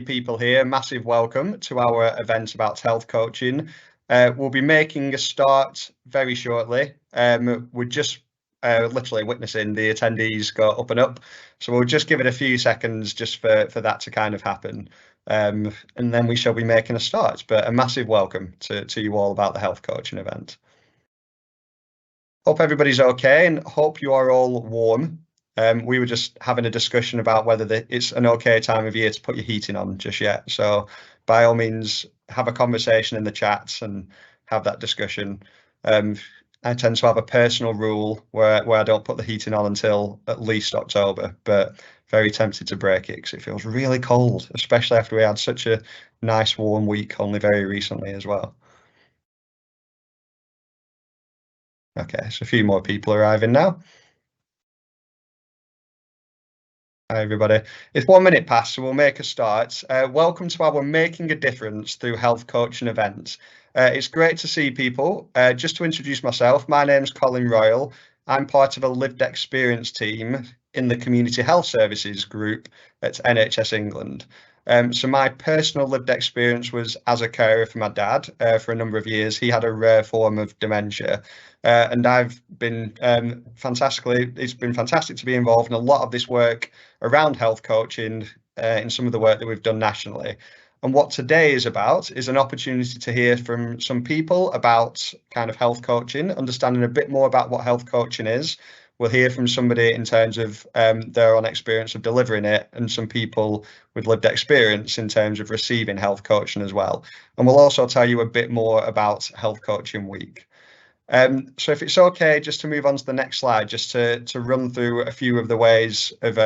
people here. Massive welcome to our event about health coaching. We'll be making a start very shortly. We're just literally witnessing the attendees go up and up. So we'll just give it a few seconds just for that to kind of happen. And then we shall be making a start. But a massive welcome to you all about the health coaching event. Hope everybody's okay and hope you are all warm. We were just having a discussion about whether it's an okay time of year to put your heating on just yet. So by all means, have a conversation in the chats and have that discussion. I tend to have a personal rule where I don't put the heating on until at least October, but very tempted to break it because it feels really cold, especially after we had such a nice warm week only very recently as well. Okay, so a few more people arriving now. Hi, everybody. It's 1 minute past, so we'll make a start. Welcome to our Making a Difference Through Health Coaching event. It's great to see people. Just to introduce myself, my name's Colin Royal. I'm part of a lived experience team in the Community Health Services group at NHS England. So my personal lived experience was as a carer for my dad for a number of years. He had a rare form of dementia. And I've been it's been fantastic to be involved in a lot of this work around health coaching in some of the work that we've done nationally. And what today is about is an opportunity to hear from some people about kind of health coaching, understanding a bit more about what health coaching is. We'll hear from somebody in terms of their own experience of delivering it and some people with lived experience in terms of receiving health coaching as well. And we'll also tell you a bit more about Health Coaching Week. So if it's okay, just to move on to the next slide, just to run through a few of the ways of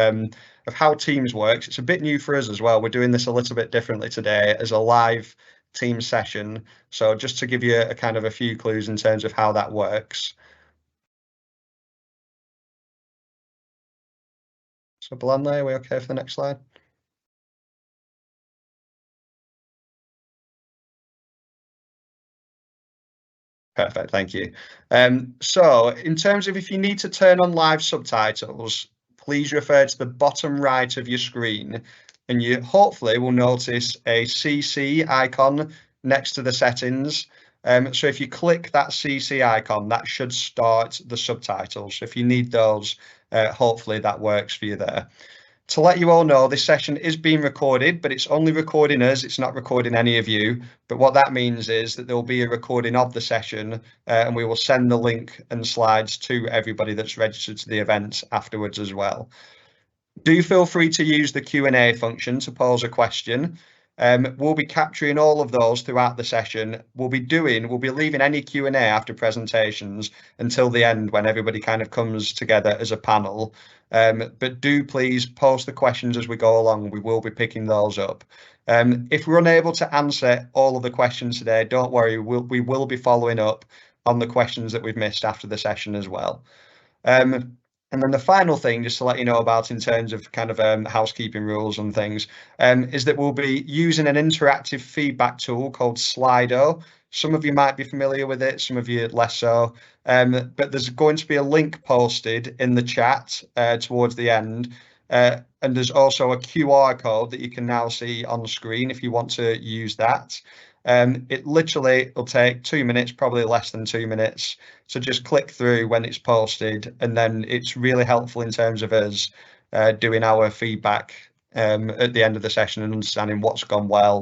how Teams works. It's a bit new for us as well. We're doing this a little bit differently today as a live team session. So just to give you a kind of a few clues in terms of how that works. So Belanley, are we okay for the next slide? Perfect, thank you. So in terms of if you need to turn on live subtitles, please refer to the bottom right of your screen and you hopefully will notice a CC icon next to the settings. So if you click that CC icon, that should start the subtitles. So if you need those, hopefully that works for you there. To let you all know, this session is being recorded, but it's only recording us. It's not recording any of you. But what that means is that there will be a recording of the session and we will send the link and slides to everybody that's registered to the event afterwards as well. Do feel free to use the Q&A function to pose a question. We'll be capturing all of those throughout the session. We'll be leaving any Q&A after presentations until the end when everybody kind of comes together as a panel. But do please post the questions as we go along. We will be picking those up. If we're unable to answer all of the questions today, don't worry, we will be following up on the questions that we've missed after the session as well. And then the final thing, just to let you know about in terms of kind of housekeeping rules and things, is that we'll be using an interactive feedback tool called Slido. Some of you might be familiar with it, some of you less so. But there's going to be a link posted in the chat towards the end. And there's also a QR code that you can now see on the screen if you want to use that. It literally will take 2 minutes, probably less than 2 minutes. So just click through when it's posted, and then it's really helpful in terms of us doing our feedback at the end of the session and understanding what's gone well,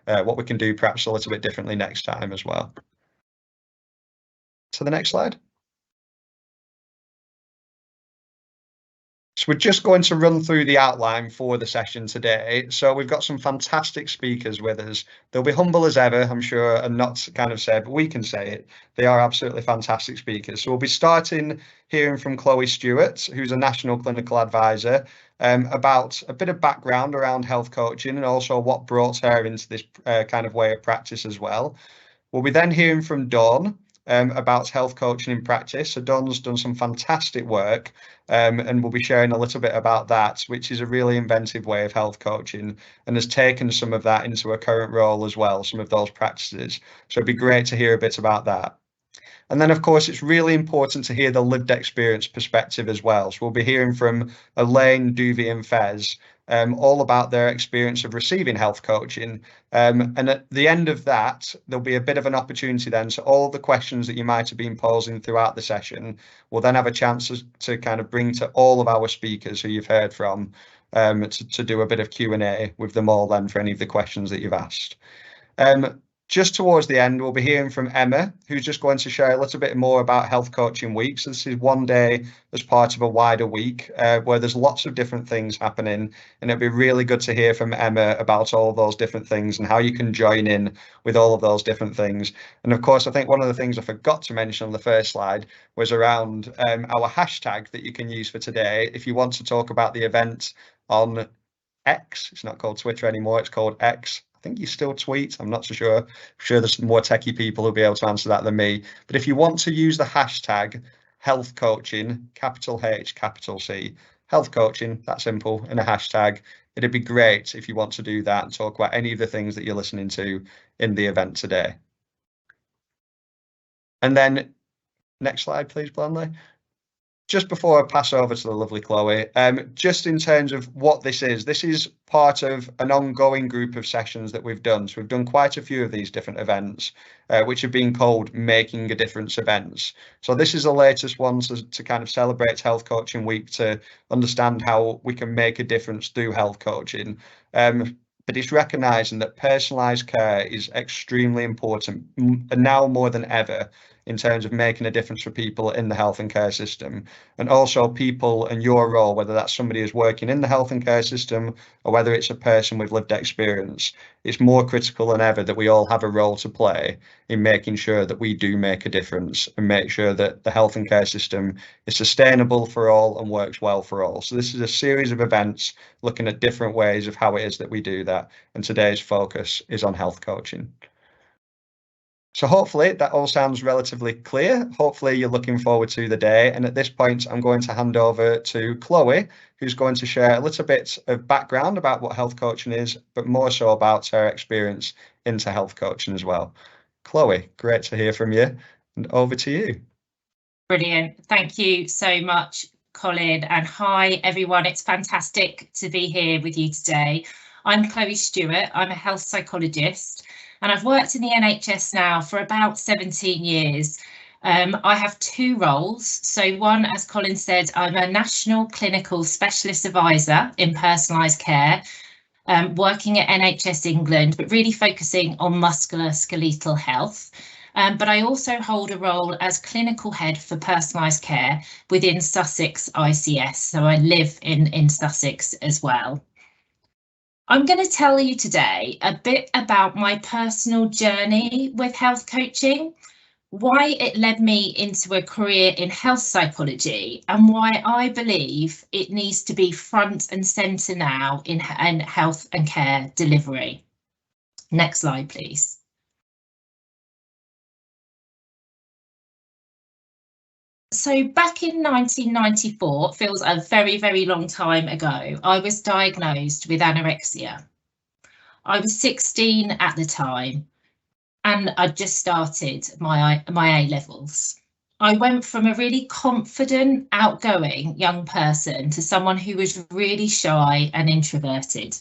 what we can do perhaps a little bit differently next time as well. So the next slide. So we're just going to run through the outline for the session today. So we've got some fantastic speakers with us. They'll be humble as ever, I'm sure, and not kind of say, but we can say it. They are absolutely fantastic speakers. So we'll be starting hearing from Chloe Stewart, who's a National Clinical Advisor, about a bit of background around health coaching and also what brought her into this kind of way of practice as well. We'll be then hearing from Dawn about health coaching in practice. So Dawn's done some fantastic work and we'll be sharing a little bit about that, which is a really inventive way of health coaching and has taken some of that into a current role as well, some of those practices. So it'd be great to hear a bit about that. And then, of course, it's really important to hear the lived experience perspective as well. So we'll be hearing from Elaine, Duvie and Fez all about their experience of receiving health coaching. And at the end of that, there'll be a bit of an opportunity then. So all the questions that you might have been posing throughout the session, we'll then have a chance to kind of bring to all of our speakers who you've heard from to do a bit of Q&A with them all then for any of the questions that you've asked. Just towards the end, we'll be hearing from Emma, who's just going to share a little bit more about Health Coaching Week. So this is one day as part of a wider week where there's lots of different things happening. And it'd be really good to hear from Emma about all those different things and how you can join in with all of those different things. And of course, I think one of the things I forgot to mention on the first slide was around our hashtag that you can use for today. If you want to talk about the event on X, it's not called Twitter anymore, it's called X. I think you still tweet. I'm not so sure. I'm sure there's more techie people who'll be able to answer that than me. But if you want to use the hashtag health coaching, capital H, capital C, health coaching, that simple, in a hashtag, it'd be great if you want to do that and talk about any of the things that you're listening to in the event today. And then next slide, please, Blanley. Just before I pass over to the lovely Chloe, just in terms of what this is part of an ongoing group of sessions that we've done. So we've done quite a few of these different events, which have been called Making a Difference events. So this is the latest one to kind of celebrate Health Coaching Week, to understand how we can make a difference through health coaching. But it's recognising that personalised care is extremely important, now more than ever, in terms of making a difference for people in the health and care system. And also people and your role, whether that's somebody who's working in the health and care system or whether it's a person with lived experience, it's more critical than ever that we all have a role to play in making sure that we do make a difference and make sure that the health and care system is sustainable for all and works well for all. So this is a series of events looking at different ways of how it is that we do that. And today's focus is on health coaching. So hopefully that all sounds relatively clear. Hopefully you're looking forward to the day. And at this point, I'm going to hand over to Chloe, who's going to share a little bit of background about what health coaching is, but more so about her experience into health coaching as well. Chloe, great to hear from you, and over to you. Brilliant. Thank you so much, Colin. And hi, everyone. It's fantastic to be here with you today. I'm Chloe Stewart. I'm a health psychologist. And I've worked in the NHS now for about 17 years. I have two roles. So one, as Colin said, I'm a National Clinical Specialist Advisor in personalised care, working at NHS England, but really focusing on musculoskeletal health. But I also hold a role as clinical head for personalised care within Sussex ICS. So I live in Sussex as well. I'm going to tell you today a bit about my personal journey with health coaching, why it led me into a career in health psychology, and why I believe it needs to be front and centre now in health and care delivery. Next slide, please. So back in 1994, feels a very, very long time ago, I was diagnosed with anorexia. I was 16 at the time, and I'd just started my A-levels. I went from a really confident, outgoing young person to someone who was really shy and introverted.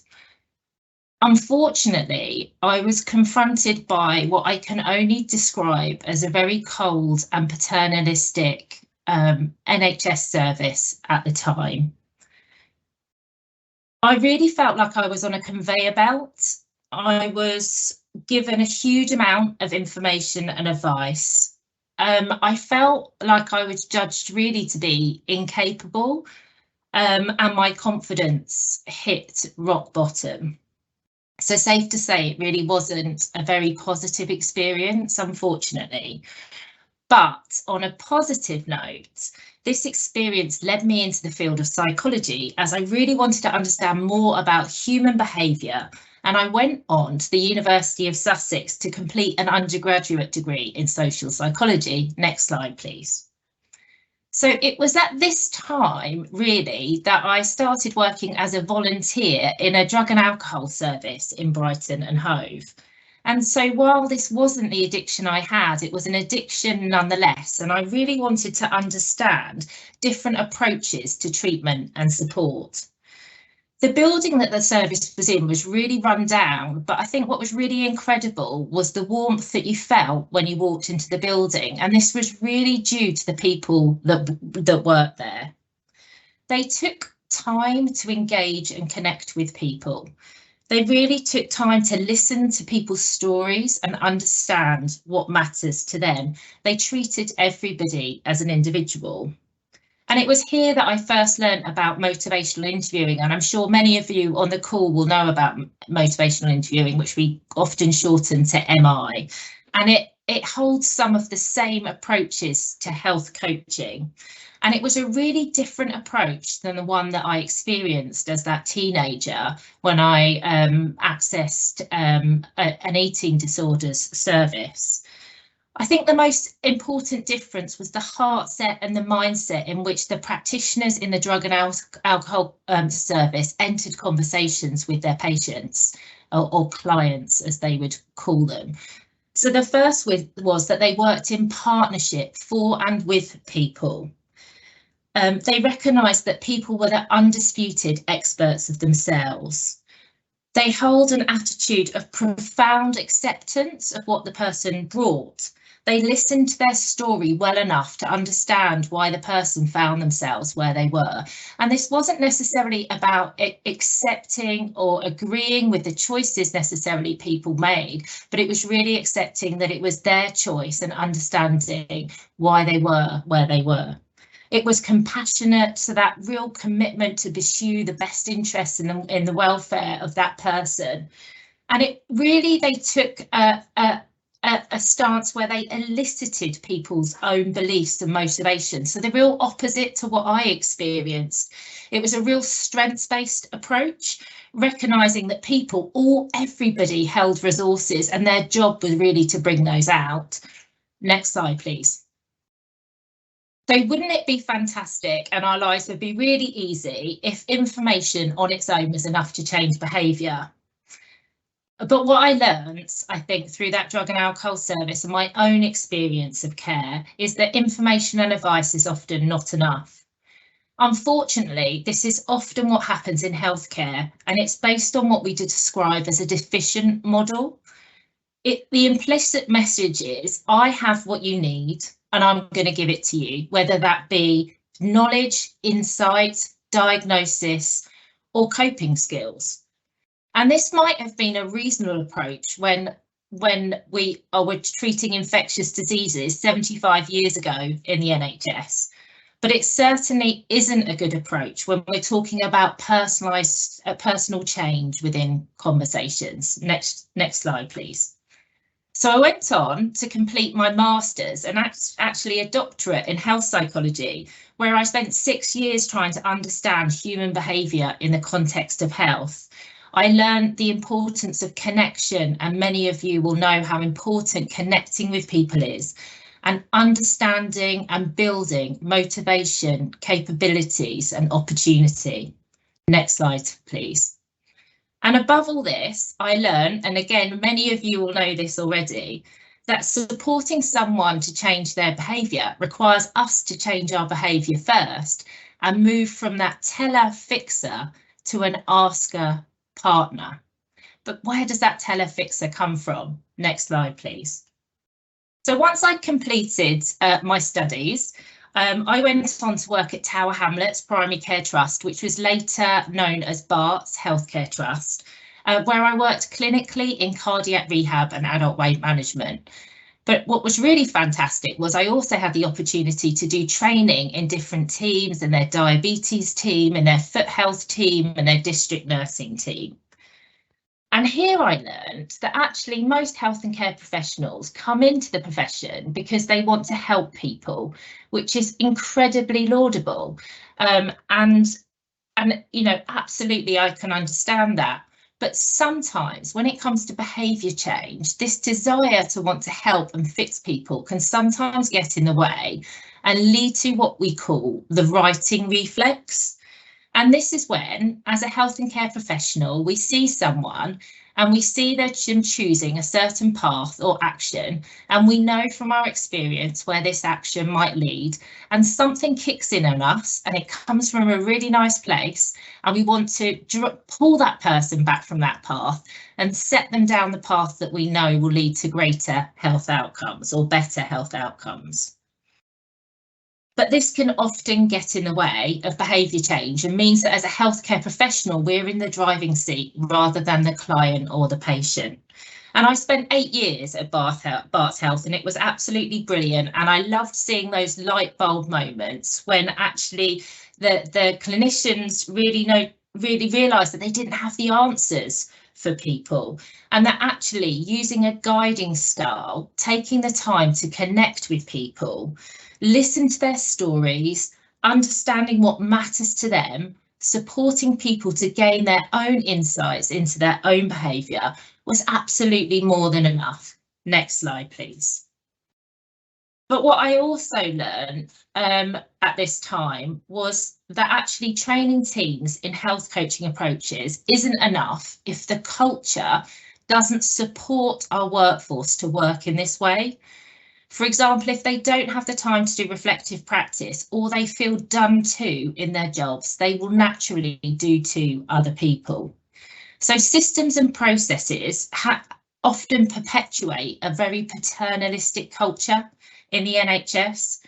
Unfortunately, I was confronted by what I can only describe as a very cold and paternalistic NHS service at the time. I really felt like I was on a conveyor belt. I was given a huge amount of information and advice. I felt like I was judged really to be incapable, and my confidence hit rock bottom. So safe to say it really wasn't a very positive experience, unfortunately. But on a positive note, this experience led me into the field of psychology, as I really wanted to understand more about human behaviour. And I went on to the University of Sussex to complete an undergraduate degree in social psychology. Next slide, please. So it was at this time, really, that I started working as a volunteer in a drug and alcohol service in Brighton and Hove. And so while this wasn't the addiction I had, it was an addiction nonetheless. And I really wanted to understand different approaches to treatment and support. The building that the service was in was really run down, but I think what was really incredible was the warmth that you felt when you walked into the building. And this was really due to the people that worked there. They took time to engage and connect with people. They really took time to listen to people's stories and understand what matters to them. They treated everybody as an individual. And it was here that I first learned about motivational interviewing, and I'm sure many of you on the call will know about motivational interviewing, which we often shorten to MI. And it holds some of the same approaches to health coaching. And it was a really different approach than the one that I experienced as that teenager when I accessed an eating disorders service. I think the most important difference was the heart set and the mindset in which the practitioners in the drug and alcohol service entered conversations with their patients or clients, as they would call them. So the first was that they worked in partnership for and with people. They recognised that people were the undisputed experts of themselves. They hold an attitude of profound acceptance of what the person brought. They listened to their story well enough to understand why the person found themselves where they were. And this wasn't necessarily about accepting or agreeing with the choices necessarily people made, but it was really accepting that it was their choice and understanding why they were where they were. It was compassionate, so that real commitment to pursue the best interests in the welfare of that person. And it really, they took a stance where they elicited people's own beliefs and motivations. So the real opposite to what I experienced. It was a real strengths-based approach, recognising that everybody held resources and their job was really to bring those out. Next slide, please. So wouldn't it be fantastic and our lives would be really easy if information on its own was enough to change behaviour? But what I learned, I think, through that drug and alcohol service and my own experience of care is that information and advice is often not enough. Unfortunately, this is often what happens in healthcare, and it's based on what we describe as a deficient model. The implicit message is, I have what you need and I'm going to give it to you, whether that be knowledge, insight, diagnosis, or coping skills. And this might have been a reasonable approach when we were treating infectious diseases 75 years ago in the NHS. But it certainly isn't a good approach when we're talking about personal change within conversations. Next slide, please. So I went on to complete my master's and actually a doctorate in health psychology, where I spent 6 years trying to understand human behaviour in the context of health. I learned the importance of connection, and many of you will know how important connecting with people is, and understanding and building motivation, capabilities and opportunity. Next slide, please. And above all this, I learned, and again, many of you will know this already, that supporting someone to change their behaviour requires us to change our behaviour first and move from that teller fixer to an asker partner. But where does that teller fixer come from? Next slide, please. So once I'd completed my studies, I went on to work at Tower Hamlets Primary Care Trust, which was later known as Barts Healthcare Trust, where I worked clinically in cardiac rehab and adult weight management. But what was really fantastic was I also had the opportunity to do training in different teams, in their diabetes team, in their foot health team, and their district nursing team. And here I learned that actually most health and care professionals come into the profession because they want to help people, which is incredibly laudable. And you know, absolutely, I can understand that. But sometimes when it comes to behaviour change, this desire to want to help and fix people can sometimes get in the way and lead to what we call the righting reflex. And this is when, as a health and care professional, we see someone and we see them choosing a certain path or action, and we know from our experience where this action might lead, and something kicks in on us and it comes from a really nice place, and we want to pull that person back from that path and set them down the path that we know will lead to greater health outcomes or better health outcomes. But this can often get in the way of behaviour change and means that as a healthcare professional, we're in the driving seat rather than the client or the patient. And I spent 8 years at Barts Health, and it was absolutely brilliant. And I loved seeing those light bulb moments when actually the clinicians really realised that they didn't have the answers for people, and that actually using a guiding style, taking the time to connect with people, listen to their stories, understanding what matters to them, supporting people to gain their own insights into their own behaviour was absolutely more than enough. Next slide, please. But what I also learned at this time was that actually training teams in health coaching approaches isn't enough if the culture doesn't support our workforce to work in this way. For example, if they don't have the time to do reflective practice or they feel done to in their jobs, they will naturally do to other people. So systems and processes often perpetuate a very paternalistic culture in the NHS.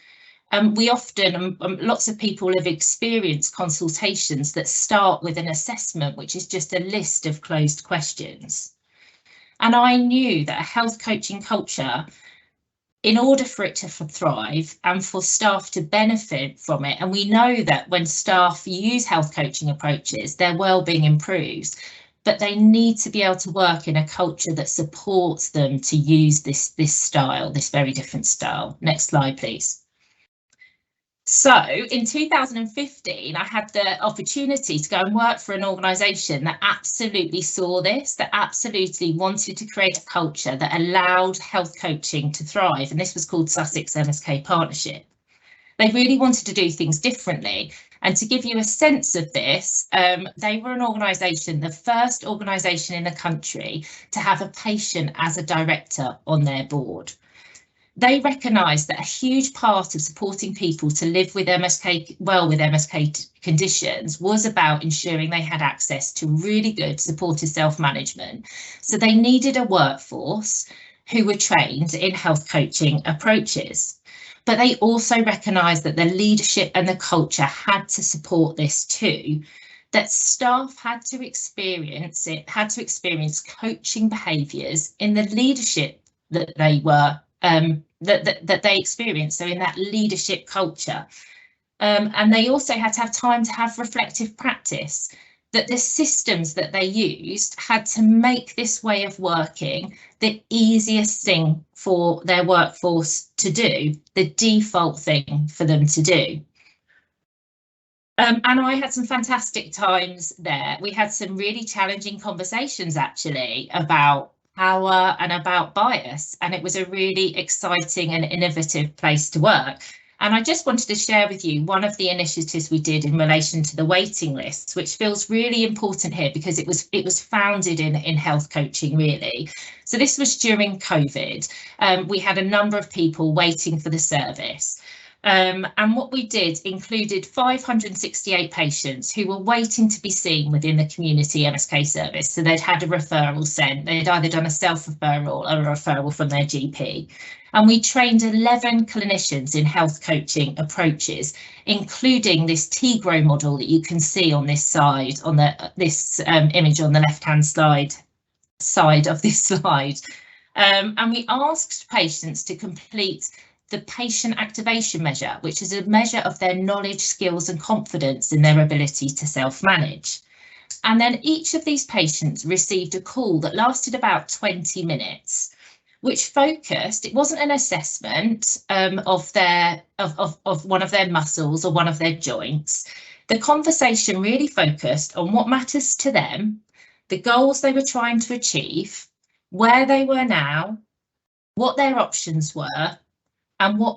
We often, lots of people have experienced consultations that start with an assessment, which is just a list of closed questions. And I knew that a health coaching culture, in order for it to thrive and for staff to benefit from it, and we know that when staff use health coaching approaches, their well-being improves, but they need to be able to work in a culture that supports them to use this style, this very different style. Next slide, please. So in 2015, I had the opportunity to go and work for an organisation that absolutely saw this, that absolutely wanted to create a culture that allowed health coaching to thrive. And this was called Sussex MSK Partnership. They really wanted to do things differently. And to give you a sense of this, they were an organisation, the first organisation in the country to have a patient as a director on their board. They recognised that a huge part of supporting people to live with MSK conditions was about ensuring they had access to really good supported self-management. So they needed a workforce who were trained in health coaching approaches. But they also recognised that the leadership and the culture had to support this too, that staff had to experience coaching behaviours in the leadership that they were that they experienced, so in that leadership culture. And they also had to have time to have reflective practice, that the systems that they used had to make this way of working the easiest thing for their workforce to do, the default thing for them to do. And I had some fantastic times there. We had some really challenging conversations actually about power and about bias, and it was a really exciting and innovative place to work. And I just wanted to share with you one of the initiatives we did in relation to the waiting lists, which feels really important here because it was founded in health coaching, really. So this was during COVID. We had a number of people waiting for the service. And what we did included 568 patients who were waiting to be seen within the community MSK service. So they'd had a referral sent, they'd either done a self-referral or a referral from their GP. And we trained 11 clinicians in health coaching approaches, including this TGRO model that you can see on this side, on this image on the left-hand side of this slide. And we asked patients to complete the patient activation measure, which is a measure of their knowledge, skills and confidence in their ability to self-manage. And then each of these patients received a call that lasted about 20 minutes, which focused, it wasn't an assessment of one of their muscles or one of their joints. The conversation really focused on what matters to them, the goals they were trying to achieve, where they were now, what their options were, and what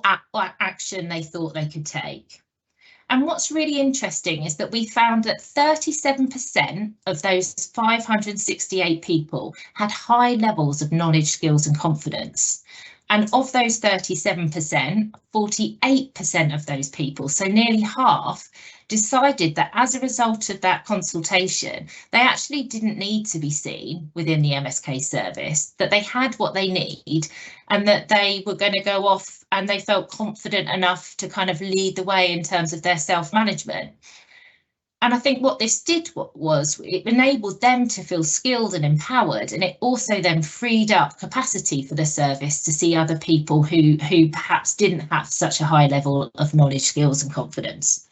action they thought they could take. And what's really interesting is that we found that 37% of those 568 people had high levels of knowledge, skills and confidence. And of those 37%, 48% of those people, so nearly half, decided that as a result of that consultation, they actually didn't need to be seen within the MSK service, that they had what they need and that they were going to go off and they felt confident enough to kind of lead the way in terms of their self-management. And I think what this did was it enabled them to feel skilled and empowered, and it also then freed up capacity for the service to see other people who perhaps didn't have such a high level of knowledge, skills and confidence.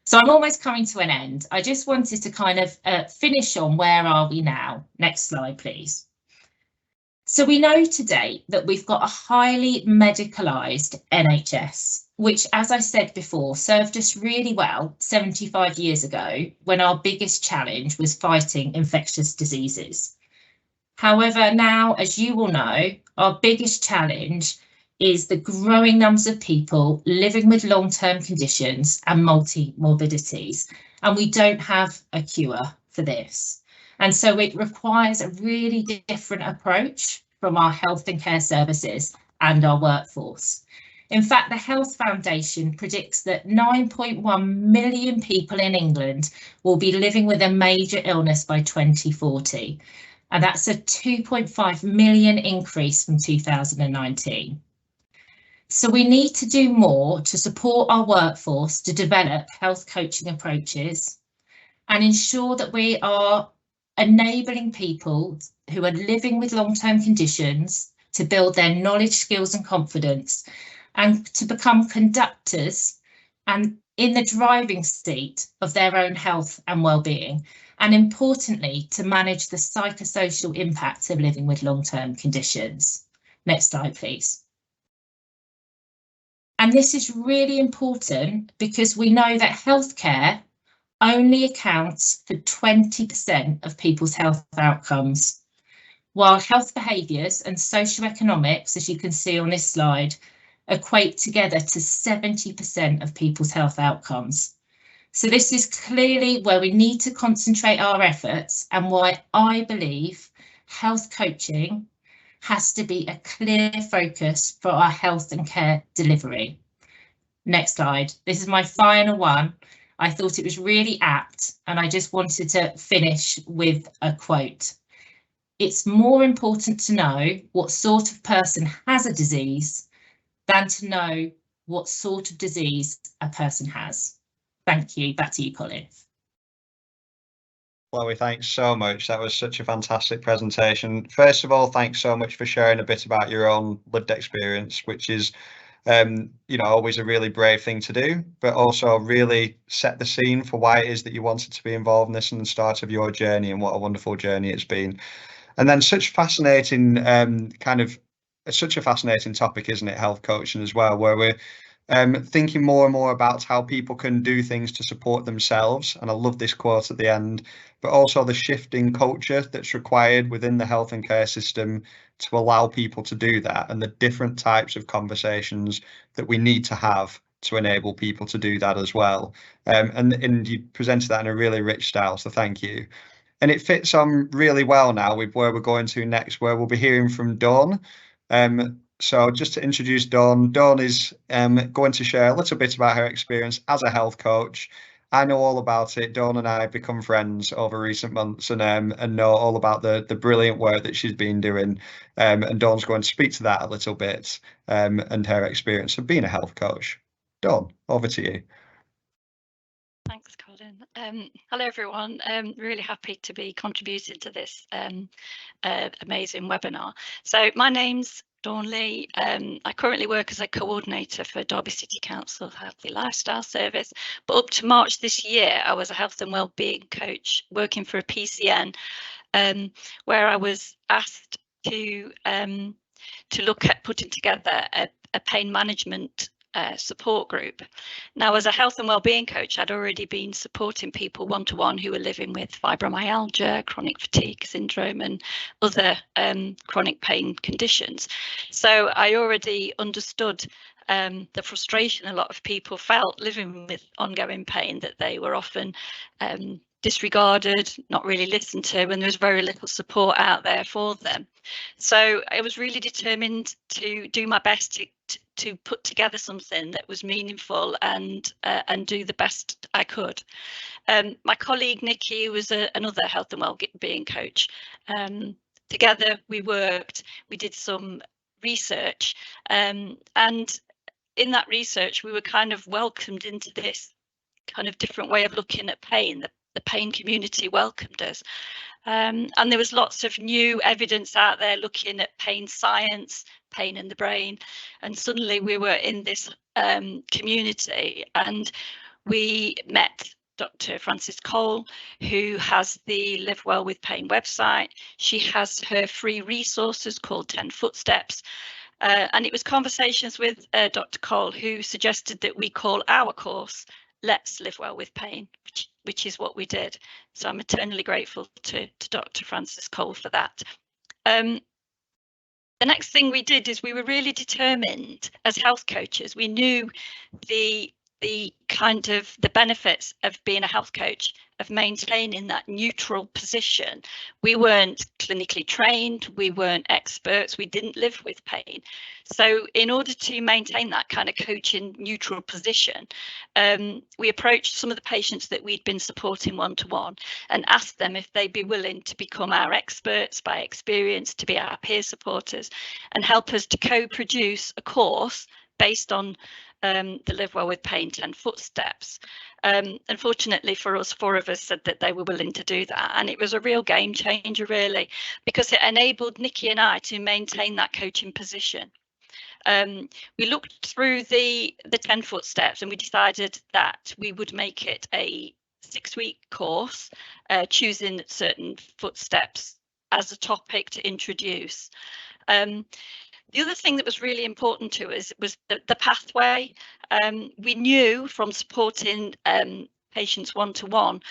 So I'm almost coming to an end. I just wanted to kind of finish on where are we now? Next slide, please. So we know today that we've got a highly medicalised NHS, which, as I said before, served us really well 75 years ago when our biggest challenge was fighting infectious diseases. However, now, as you will know, our biggest challenge is the growing numbers of people living with long-term conditions and multi-morbidities, and we don't have a cure for this. And so it requires a really different approach from our health and care services and our workforce. In fact, the Health Foundation predicts that 9.1 million people in England will be living with a major illness by 2040, and that's a 2.5 million increase from 2019. So we need to do more to support our workforce to develop health coaching approaches and ensure that we are enabling people who are living with long-term conditions to build their knowledge, skills and confidence and to become conductors and in the driving seat of their own health and well-being, and importantly, to manage the psychosocial impacts of living with long-term conditions. Next slide, please. And this is really important because we know that healthcare only accounts for 20% of people's health outcomes, while health behaviours and socioeconomics, as you can see on this slide, equate together to 70% of people's health outcomes. So this is clearly where we need to concentrate our efforts and why I believe health coaching has to be a clear focus for our health and care delivery. Next slide. This is my final one. I thought it was really apt and I just wanted to finish with a quote. It's more important to know what sort of person has a disease than to know what sort of disease a person has. Thank you. Back to you, Colin. Chloe, thanks so much. That was such a fantastic presentation. First of all, thanks so much for sharing a bit about your own lived experience, which is, always a really brave thing to do, but also really set the scene for why it is that you wanted to be involved in this and the start of your journey and what a wonderful journey it's been. And then such fascinating, such a fascinating topic, isn't it? Health coaching as well, where we're thinking more and more about how people can do things to support themselves. And I love this quote at the end, but also the shifting culture that's required within the health and care system to allow people to do that, and the different types of conversations that we need to have to enable people to do that as well. And you presented that in a really rich style, so thank you. And it fits on really well now with where we're going to next, where we'll be hearing from Dawn. So just to introduce Dawn, Dawn is going to share a little bit about her experience as a health coach. I know all about it. Dawn and I have become friends over recent months and know all about the brilliant work that she's been doing. And Dawn's going to speak to that a little bit and her experience of being a health coach. Dawn, over to you. Thanks, Colin. Hello, everyone. Really happy to be contributing to this amazing webinar. So my name's Dawn Lee. I currently work as a coordinator for Derby City Council Healthy Lifestyle Service, but up to March this year, I was a health and wellbeing coach working for a PCN, where I was asked to look at putting together a pain management support group. Now, as a health and wellbeing coach, I'd already been supporting people one-to-one who were living with fibromyalgia, chronic fatigue syndrome and other chronic pain conditions. So I already understood the frustration a lot of people felt living with ongoing pain, that they were often disregarded, not really listened to, and there was very little support out there for them. So I was really determined to do my best to put together something that was meaningful and do the best I could. My colleague Nikki, who was another health and wellbeing coach, together we worked, we did some research, and in that research we were kind of welcomed into this kind of different way of looking at pain. The pain community welcomed us, and there was lots of new evidence out there looking at pain science, pain in the brain, and suddenly we were in this community, and we met Dr. Frances Cole, who has the Live Well with Pain website. She has her free resources called 10 Footsteps. And it was conversations with Dr. Cole who suggested that we call our course Let's Live Well with Pain, which is what we did. So I'm eternally grateful to Dr. Frances Cole for that. The next thing we did is we were really determined as health coaches. We knew the kind of the benefits of being a health coach, of maintaining that neutral position. We weren't clinically trained, we weren't experts, we didn't live with pain. So in order to maintain that kind of coaching neutral position, we approached some of the patients that we'd been supporting one-to-one and asked them if they'd be willing to become our experts by experience, to be our peer supporters, and help us to co-produce a course based on the Live Well with Pain 10 Footsteps. Unfortunately for us, 4 of us said that they were willing to do that, and it was a real game changer really, because it enabled Nikki and I to maintain that coaching position. We looked through the 10 Footsteps and we decided that we would make it a 6-week course, choosing certain footsteps as a topic to introduce. The other thing that was really important to us was the pathway. We knew from supporting patients one-to-one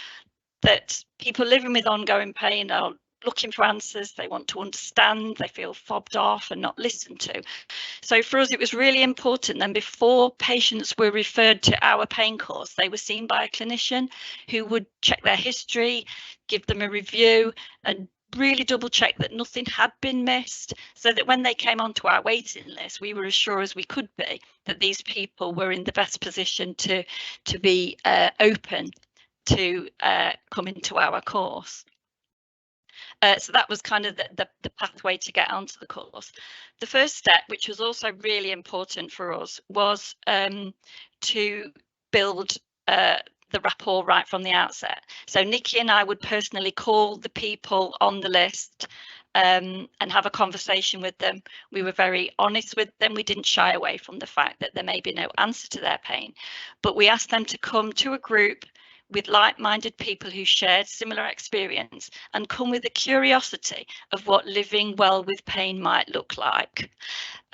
that people living with ongoing pain are looking for answers, they want to understand, they feel fobbed off and not listened to. So for us, it was really important then, before patients were referred to our pain course, they were seen by a clinician who would check their history, give them a review, and really double check that nothing had been missed, so that when they came onto our waiting list, we were as sure as we could be that these people were in the best position to be open to come into our course. So that was kind of the pathway to get onto the course. The first step, which was also really important for us, was to build the rapport right from the outset. So Nikki and I would personally call the people on the list and have a conversation with them. We were very honest with them. We didn't shy away from the fact that there may be no answer to their pain, but we asked them to come to a group with like-minded people who shared similar experience and come with a curiosity of what living well with pain might look like.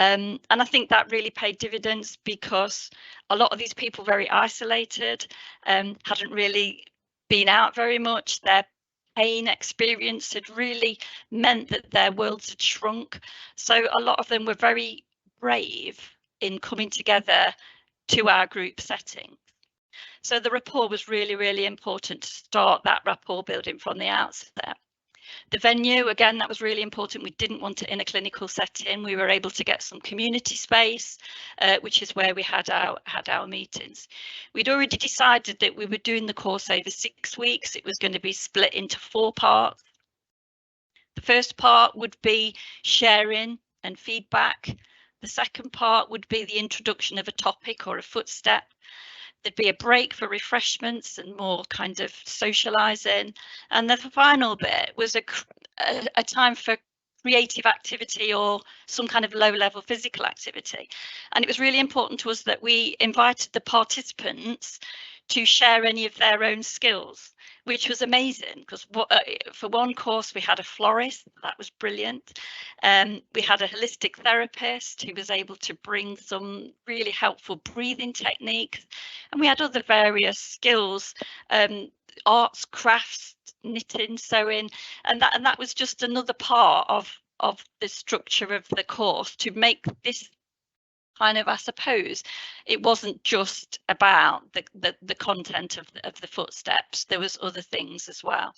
And I think that really paid dividends, because a lot of these people were very isolated, hadn't really been out very much. Their pain experience had really meant that their worlds had shrunk. So a lot of them were very brave in coming together to our group setting. So the rapport was really, really important to start that rapport building from the outset. The venue, again, that was really important. We didn't want it in a clinical setting. We were able to get some community space, which is where we had our meetings. We'd already decided that we were doing the course over 6 weeks. It was going to be split into 4 parts. The first part would be sharing and feedback. The second part would be the introduction of a topic or a footstep. There'd be a break for refreshments and more kind of socializing. And the final bit was a time for creative activity or some kind of low-level physical activity. And it was really important to us that we invited the participants to share any of their own skills, which was amazing, because for one course we had a florist. That was brilliant. We had a holistic therapist who was able to bring some really helpful breathing techniques, and we had other various skills, arts, crafts, knitting, sewing, and that was just another part of the structure of the course to make this kind of, I suppose, it wasn't just about the content of the footsteps. There was other things as well.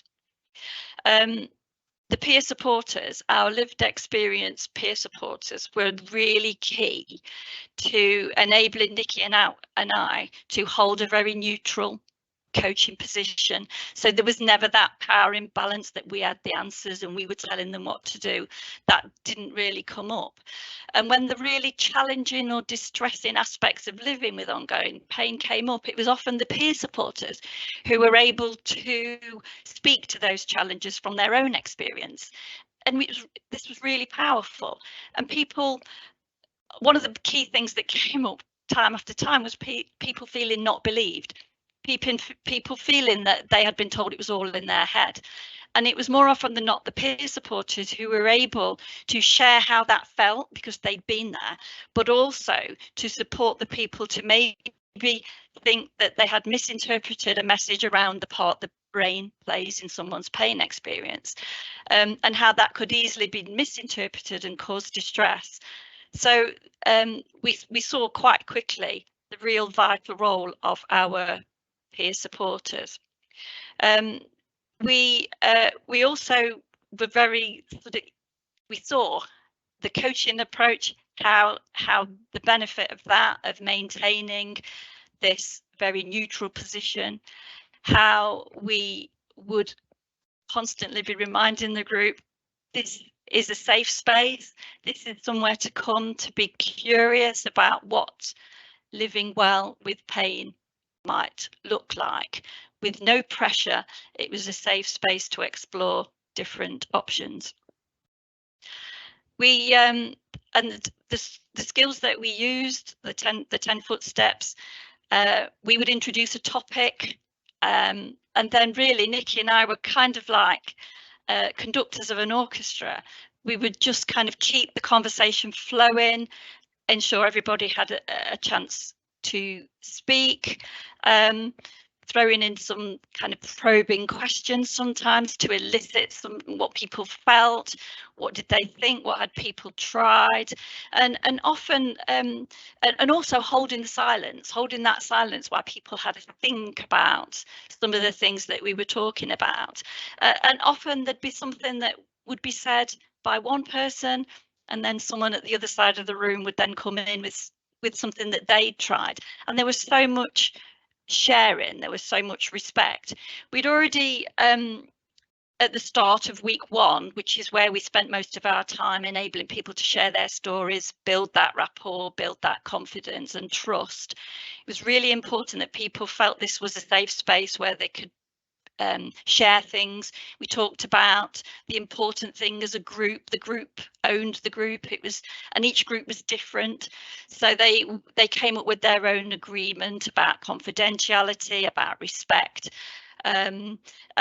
The peer supporters, our lived experience peer supporters, were really key to enabling Nikki and I to hold a very neutral coaching position. So there was never that power imbalance that we had the answers and we were telling them what to do. That didn't really come up. And when the really challenging or distressing aspects of living with ongoing pain came up, it was often the peer supporters who were able to speak to those challenges from their own experience. And this was really powerful. And one of the key things that came up time after time was people feeling not believed. People feeling that they had been told it was all in their head. And it was more often than not the peer supporters who were able to share how that felt because they'd been there, but also to support the people to maybe think that they had misinterpreted a message around the part the brain plays in someone's pain experience, and how that could easily be misinterpreted and cause distress. So we saw quite quickly the real vital role of our peer supporters. We also were very we saw the coaching approach, how the benefit of that, of maintaining this very neutral position, how we would constantly be reminding the group, this is a safe space, this is somewhere to come to be curious about what living well with pain might look like. With no pressure, it was a safe space to explore different options. We and the skills that we used, the 10 footsteps, we would introduce a topic, and then really Nikki and I were kind of like conductors of an orchestra. We would just kind of keep the conversation flowing, ensure everybody had a chance to speak, throwing in some kind of probing questions sometimes to elicit what people felt, what did they think, what had people tried, and often and also holding that silence while people had to think about some of the things that we were talking about, and often there'd be something that would be said by one person, and then someone at the other side of the room would then come in with something that they'd tried, and there was so much sharing, there was so much respect. We'd already at the start of week 1, which is where we spent most of our time enabling people to share their stories, build that rapport, build that confidence and trust. It was really important that people felt this was a safe space where they could share things. We talked about the important thing as a group. The group owned the group. And each group was different. So they came up with their own agreement about confidentiality, about respect. And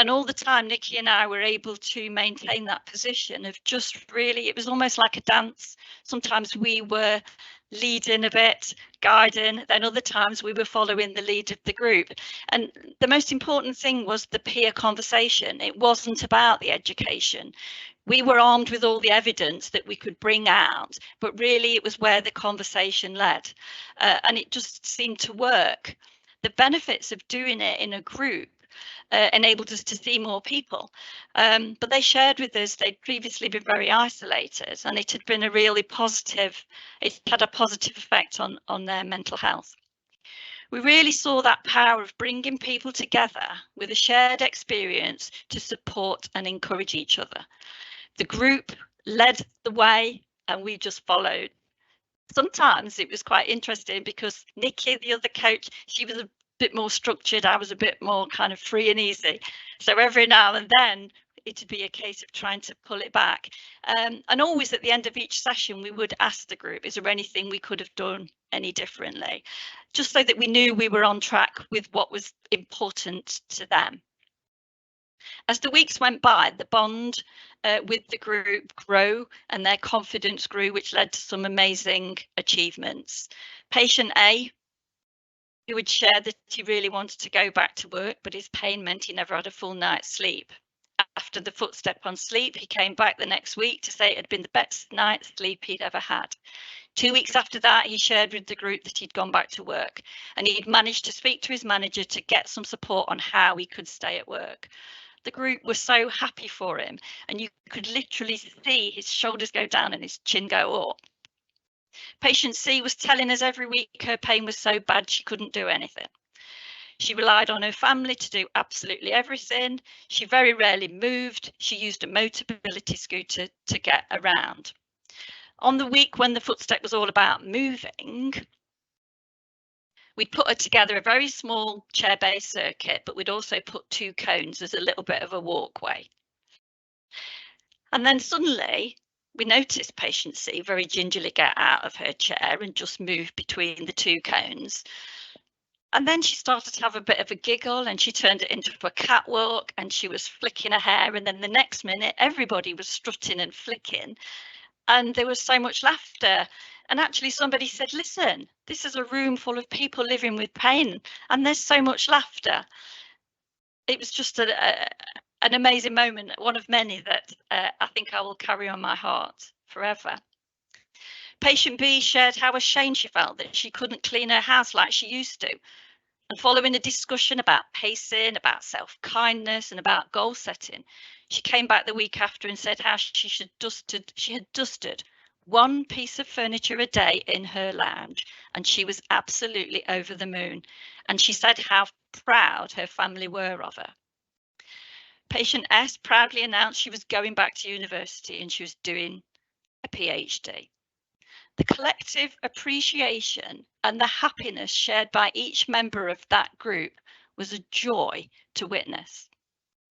all the time, Nikki and I were able to maintain that position of just really, it was almost like a dance. Sometimes we were leading a bit, guiding, then other times we were following the lead of the group. And the most important thing was the peer conversation. It wasn't about the education. We were armed with all the evidence that we could bring out, but really it was where the conversation led, and it just seemed to work. The benefits of doing it in a group enabled us to see more people, but they shared with us they'd previously been very isolated, and it had been a really positive, it had a positive effect on their mental health. We really saw that power of bringing people together with a shared experience to support and encourage each other. The group led the way and we just followed. Sometimes it was quite interesting because Nikki, the other coach, she was a bit more structured, I was a bit more kind of free and easy. So every now and then it'd be a case of trying to pull it back. And always at the end of each session, we would ask the group, is there anything we could have done any differently? Just so that we knew we were on track with what was important to them. As the weeks went by, the bond with the group grew and their confidence grew, which led to some amazing achievements. Patient A, who would share that he really wanted to go back to work, but his pain meant he never had a full night's sleep. After the footstep on sleep, he came back the next week to say it had been the best night's sleep he'd ever had. 2 weeks after that, he shared with the group that he'd gone back to work and he'd managed to speak to his manager to get some support on how he could stay at work. The group was so happy for him, and you could literally see his shoulders go down and his chin go up. Patient C was telling us every week her pain was so bad she couldn't do anything. She relied on her family to do absolutely everything. She very rarely moved. She used a mobility scooter to get around. On the week when the footstep was all about moving, we'd put her together a very small chair-based circuit, but we'd also put 2 cones as a little bit of a walkway. And then suddenly we noticed patient C very gingerly get out of her chair and just move between the 2 cones. And then she started to have a bit of a giggle and she turned it into a catwalk and she was flicking her hair. And then the next minute, everybody was strutting and flicking. And there was so much laughter. And actually somebody said, listen, this is a room full of people living with pain and there's so much laughter. It was just an amazing moment, one of many that I think I will carry on my heart forever. Patient B shared how ashamed she felt that she couldn't clean her house like she used to. And following a discussion about pacing, about self-kindness and about goal setting, she came back the week after and said how she had dusted 1 piece of furniture a day in her lounge and she was absolutely over the moon. And she said how proud her family were of her. Patient S proudly announced she was going back to university and she was doing a PhD. The collective appreciation and the happiness shared by each member of that group was a joy to witness.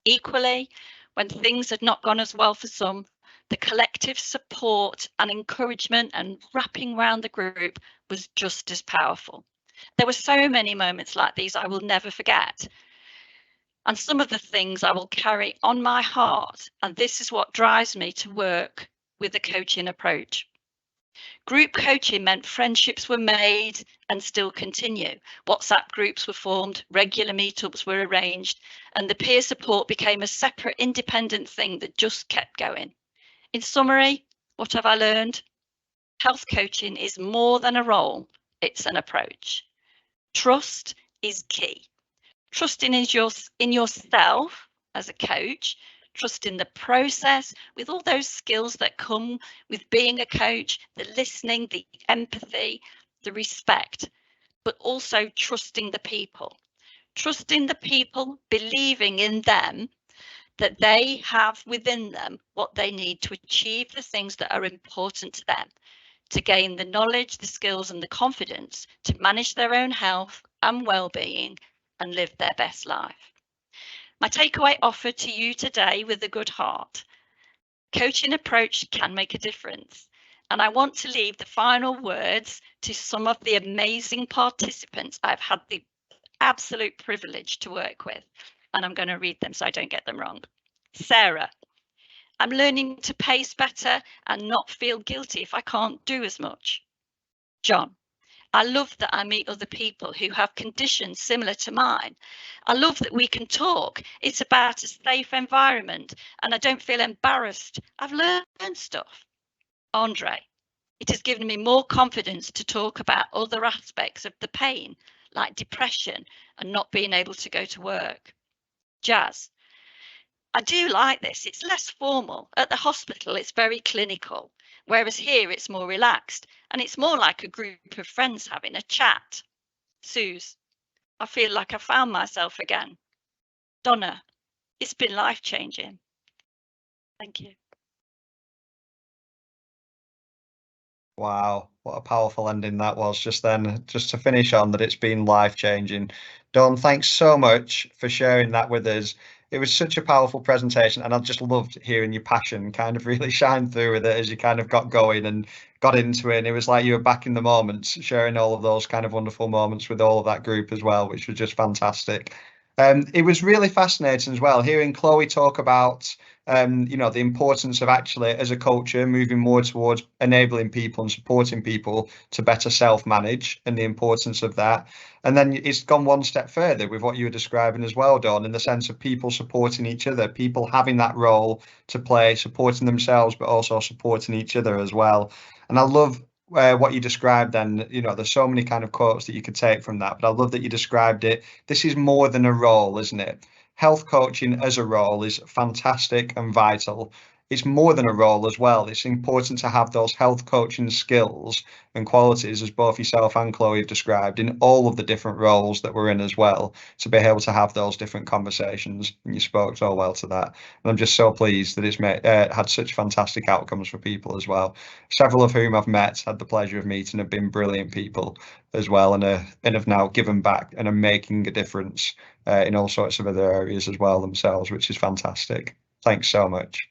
Equally, when things had not gone as well for some, the collective support and encouragement and wrapping around the group was just as powerful. There were so many moments like these I will never forget. And some of the things I will carry on my heart, and this is what drives me to work with the coaching approach. Group coaching meant friendships were made and still continue. WhatsApp groups were formed, regular meetups were arranged, and the peer support became a separate independent thing that just kept going. In summary, what have I learned? Health coaching is more than a role, it's an approach. Trust is key. Trusting in yourself as a coach, trust in the process with all those skills that come with being a coach, the listening, the empathy, the respect, but also trusting the people. Trusting the people, believing in them, that they have within them what they need to achieve the things that are important to them, to gain the knowledge, the skills and the confidence to manage their own health and well-being and live their best life. My takeaway offer to you today with a good heart. Coaching approach can make a difference. And I want to leave the final words to some of the amazing participants I've had the absolute privilege to work with. And I'm going to read them so I don't get them wrong. Sarah, I'm learning to pace better and not feel guilty if I can't do as much. John, I love that I meet other people who have conditions similar to mine. I love that we can talk. It's about a safe environment and I don't feel embarrassed. I've learned stuff. Andre, it has given me more confidence to talk about other aspects of the pain, like depression and not being able to go to work. Jazz, I do like this. It's less formal. At the hospital, it's very clinical, whereas here it's more relaxed and it's more like a group of friends having a chat. Suze, I feel like I found myself again. Donna, it's been life-changing. Thank you. Wow, what a powerful ending that was just then, just to finish on that it's been life-changing. Dawn, thanks so much for sharing that with us. It was such a powerful presentation and I just loved hearing your passion kind of really shine through with it as you kind of got going and got into it. And it was like you were back in the moments, sharing all of those kind of wonderful moments with all of that group as well, which was just fantastic. It was really fascinating as well, hearing Chloe talk about the importance of actually, as a culture, moving more towards enabling people and supporting people to better self-manage, and the importance of that. And then it's gone one step further with what you were describing as well, Dawn, in the sense of people supporting each other, people having that role to play, supporting themselves, but also supporting each other as well. And I love what you described then. There's so many kind of quotes that you could take from that, but I love that you described it. This is more than a role, isn't it? Health coaching as a role is fantastic and vital. It's more than a role as well. It's important to have those health coaching skills and qualities, as both yourself and Chloe have described, in all of the different roles that we're in as well, to be able to have those different conversations. And you spoke so well to that. And I'm just so pleased that it's had such fantastic outcomes for people as well. Several of whom I've met, had the pleasure of meeting, have been brilliant people as well, and have now given back and are making a difference in all sorts of other areas as well themselves, which is fantastic. Thanks so much.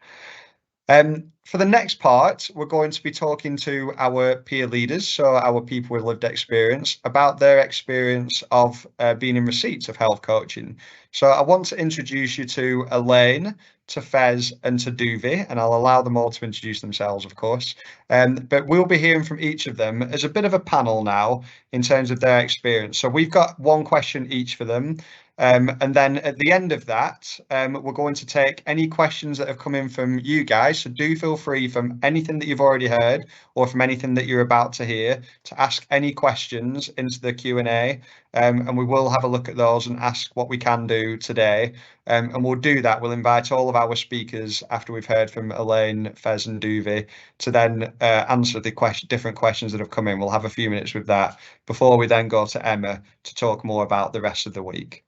For the next part, we're going to be talking to our peer leaders, so our people with lived experience, about their experience of being in receipt of health coaching. So I want to introduce you to Elaine, to Fez, and to Duvi, and I'll allow them all to introduce themselves, of course. But we'll be hearing from each of them as a bit of a panel now in terms of their experience. So we've got one question each for them. And then at the end of that, we're going to take any questions that have come in from you guys. So do feel free, from anything that you've already heard or from anything that you're about to hear, to ask any questions into the Q&A. And we will have a look at those and ask what we can do today. And we'll do that. We'll invite all of our speakers, after we've heard from Elaine, Fez and Duvi, to then answer the different questions that have come in. We'll have a few minutes with that before we then go to Emma to talk more about the rest of the week.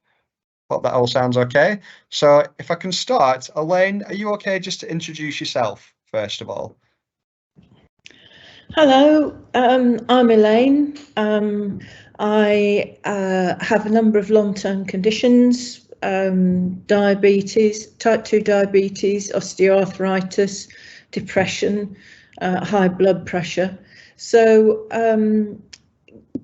Hope that all sounds okay. So if I can start, Elaine, are you okay just to introduce yourself first of all? Hello, I'm Elaine. I have a number of long-term conditions, diabetes, type 2 diabetes, osteoarthritis, depression, high blood pressure. So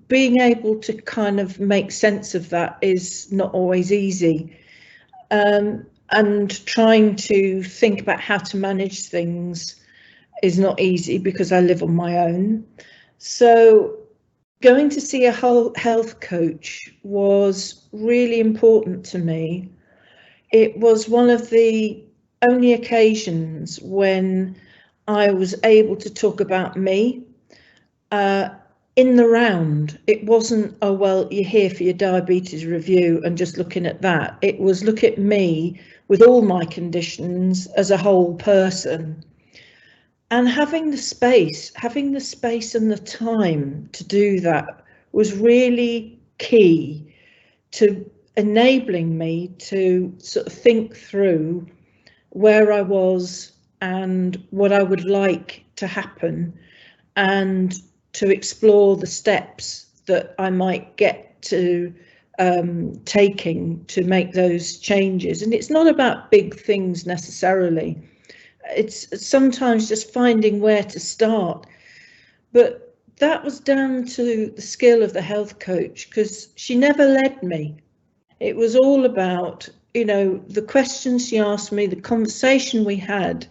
being able to kind of make sense of that is not always easy, and trying to think about how to manage things is not easy because I live on my own. So going to see a health coach was really important to me. It was one of the only occasions when I was able to talk about me. In the round, it wasn't, oh, well, you're here for your diabetes review and just looking at that. It was look at me with all my conditions as a whole person. And having the space and the time to do that was really key to enabling me to sort of think through where I was and what I would like to happen, and to explore the steps that I might get to taking to make those changes. And it's not about big things necessarily. It's sometimes just finding where to start. But that was down to the skill of the health coach, because she never led me. It was all about, the questions she asked me, the conversation we had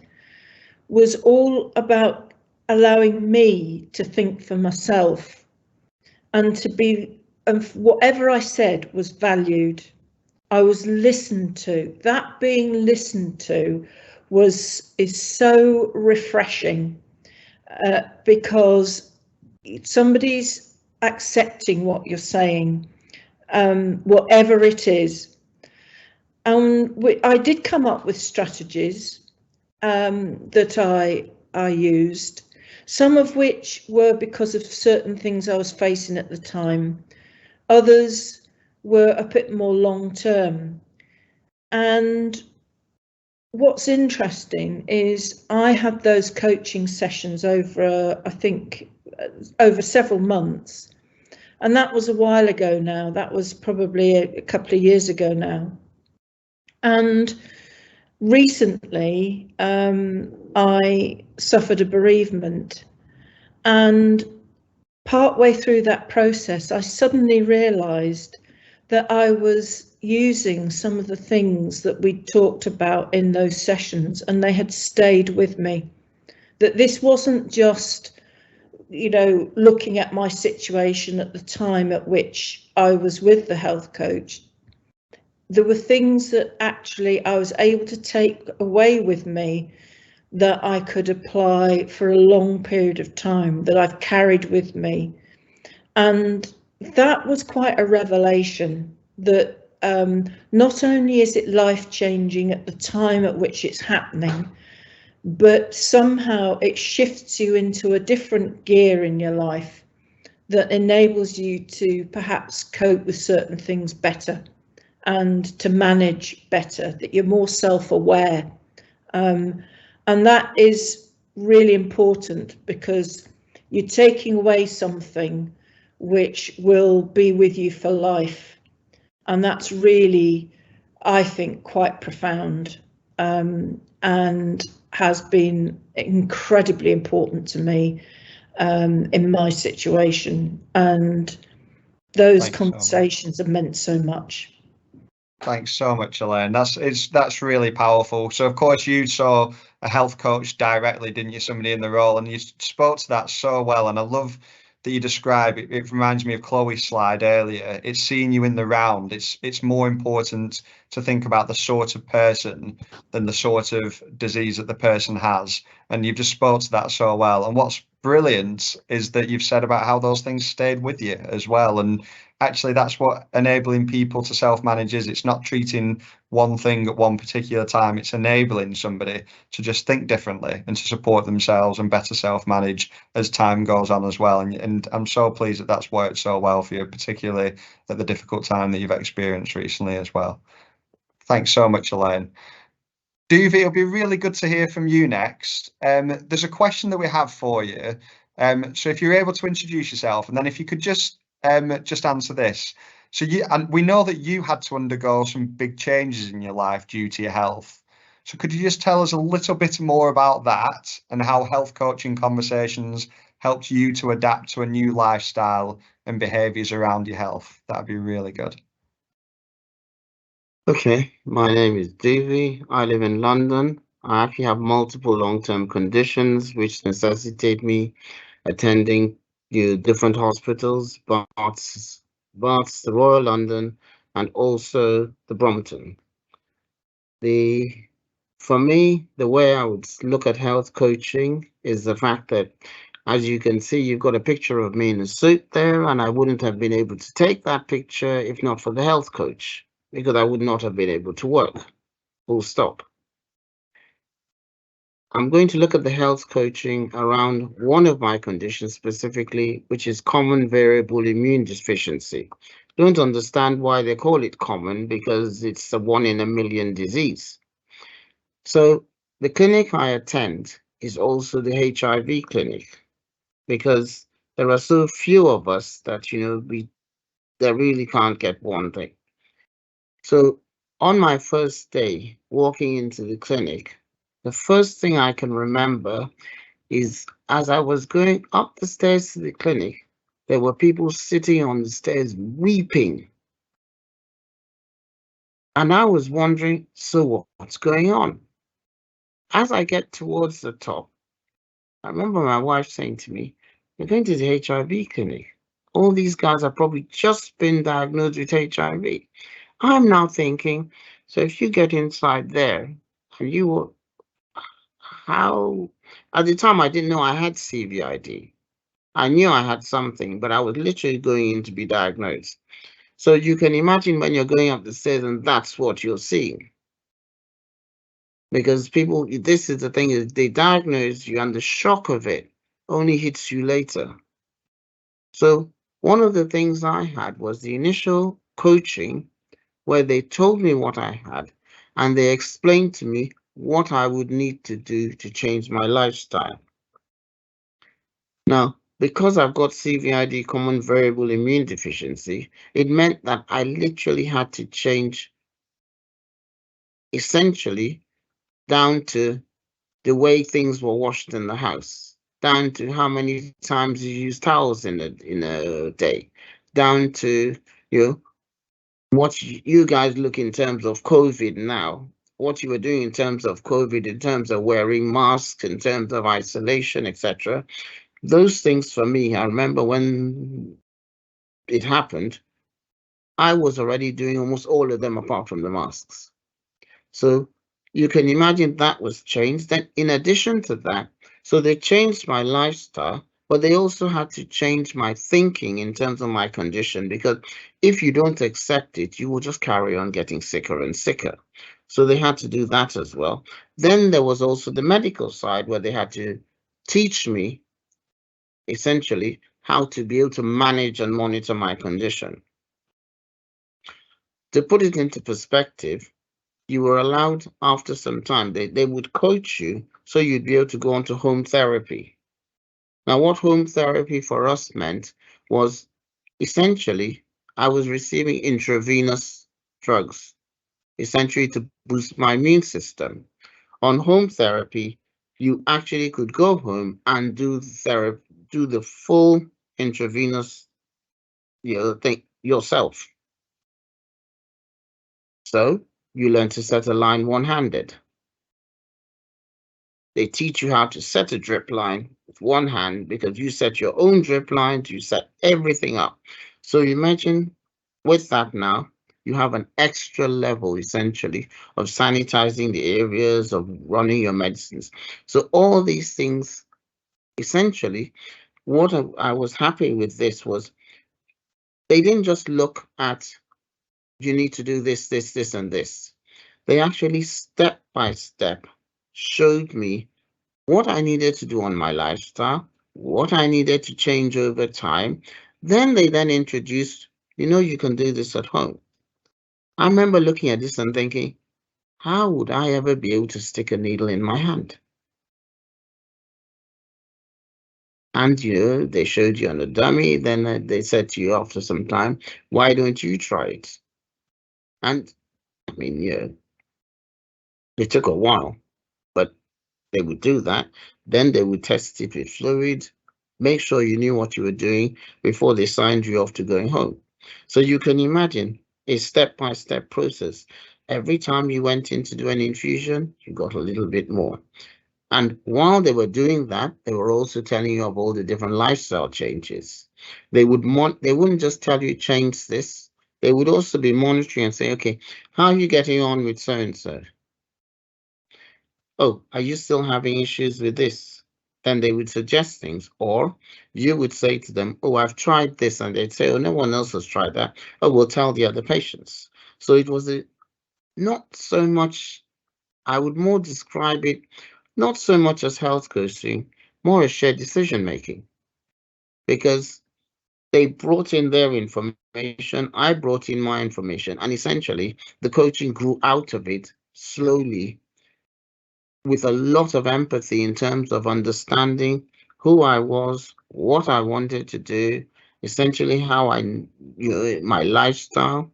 was all about allowing me to think for myself, and whatever I said was valued. I was listened to. That being listened to is so refreshing, because somebody's accepting what you're saying, whatever it is. I did come up with strategies that I used, some of which were because of certain things I was facing at the time. Others were a bit more long term. And what's interesting is I had those coaching sessions over, I think, over several months. And that was a while ago now. That was probably a couple of years ago now. And recently, I suffered a bereavement, and partway through that process, I suddenly realised that I was using some of the things that we talked about in those sessions, and they had stayed with me. That this wasn't just, you know, looking at my situation at the time at which I was with the health coach. There were things that actually I was able to take away with me that I could apply for a long period of time, that I've carried with me. And that was quite a revelation, that not only is it life-changing at the time at which it's happening, but somehow it shifts you into a different gear in your life that enables you to perhaps cope with certain things better and to manage better, that you're more self-aware. And that is really important, because you're taking away something which will be with you for life. And that's really, I think, quite profound, and has been incredibly important to me in my situation. And those conversations have meant so much. Thanks so much, Elaine. That's really powerful. So of course you saw a health coach directly, didn't you? Somebody in the role, and you spoke to that so well. And I love that you describe it. It reminds me of Chloe's slide earlier. It's seeing you in the round. It's more important to think about the sort of person than the sort of disease that the person has. And you've just spoke to that so well. And what's brilliant is that you've said about how those things stayed with you as well. And actually, that's what enabling people to self-manage is. It's not treating one thing at one particular time. It's enabling somebody to just think differently and to support themselves and better self-manage as time goes on as well. And I'm so pleased that that's worked so well for you, particularly at the difficult time that you've experienced recently as well. Thanks so much, Elaine. Duvi, it'll be really good to hear from you next. There's a question that we have for you. So if you're able to introduce yourself, and then if you could just answer this. So we know that you had to undergo some big changes in your life due to your health. So could you just tell us a little bit more about that and how health coaching conversations helped you to adapt to a new lifestyle and behaviours around your health? That'd be really good. Okay, my name is Davey. I live in London. I actually have multiple long-term conditions which necessitate me attending different hospitals, Barts, the Royal London, and also the Brompton. For me, the way I would look at health coaching is the fact that, as you can see, you've got a picture of me in a suit there, and I wouldn't have been able to take that picture if not for the health coach, because I would not have been able to work. Full stop. I'm going to look at the health coaching around one of my conditions specifically, which is common variable immune deficiency. Don't understand why they call it common, because it's a 1 in a million disease. So the clinic I attend is also the HIV clinic, because there are so few of us that, they really can't get one thing. So on my first day walking into the clinic, the first thing I can remember is as I was going up the stairs to the clinic, there were people sitting on the stairs weeping. And I was wondering, so what's going on? As I get towards the top, I remember my wife saying to me, "You're going to the HIV clinic. All these guys have probably just been diagnosed with HIV. I'm now thinking, so if you get inside there, and you will, how, at the time I didn't know I had CVID. I knew I had something, but I was literally going in to be diagnosed. So you can imagine when you're going up the stairs and that's what you're seeing. Because people, this is the thing, is they diagnose you and the shock of it only hits you later. So one of the things I had was the initial coaching where they told me what I had and they explained to me what I would need to do to change my lifestyle. Now, because I've got CVID, common variable immune deficiency, it meant that I literally had to change essentially down to the way things were washed in the house, down to how many times you use towels in a day, down to what you guys look in terms of COVID now, what you were doing in terms of COVID, in terms of wearing masks, in terms of isolation, etc. Those things for me, I remember when it happened, I was already doing almost all of them apart from the masks. So you can imagine that was changed. Then in addition to that, so they changed my lifestyle, but they also had to change my thinking in terms of my condition, because if you don't accept it, you will just carry on getting sicker and sicker. So they had to do that as well. Then there was also the medical side where they had to teach me essentially how to be able to manage and monitor my condition. To put it into perspective, you were allowed after some time, they would coach you so you'd be able to go on to home therapy. Now, what home therapy for us meant was essentially I was receiving intravenous drugs, essentially to boost my immune system. On home therapy, you actually could go home and do the full intravenous thing yourself. So you learn to set a line one-handed. They teach you how to set a drip line with one hand because you set your own drip lines, you set everything up. So imagine with that now, you have an extra level essentially of sanitizing the areas, of running your medicines. So all these things, essentially, what I was happy with this was they didn't just look at, you need to do this, this, this, and this. They actually step by step showed me what I needed to do on my lifestyle, what I needed to change over time. Then they introduced, you can do this at home. I remember looking at this and thinking, how would I ever be able to stick a needle in my hand? And, they showed you on a dummy. Then they said to you after some time, why don't you try it? And I mean, it took a while, but they would do that. Then they would test it with fluid, make sure you knew what you were doing before they signed you off to going home. So you can imagine a step-by-step process. Every time you went in to do an infusion, you got a little bit more. And while they were doing that, they were also telling you of all the different lifestyle changes. They wouldn't just tell you change this. They would also be monitoring and say, okay, how are you getting on with so-and-so? Oh, are you still having issues with this? Then they would suggest things, or you would say to them, oh, I've tried this, and they'd say, oh, no one else has tried that. Oh, we'll tell the other patients. So it was not so much, I would more describe it, not so much as health coaching, more as shared decision making, because they brought in their information, I brought in my information, and essentially the coaching grew out of it slowly, with a lot of empathy in terms of understanding who I was, what I wanted to do, essentially how my lifestyle,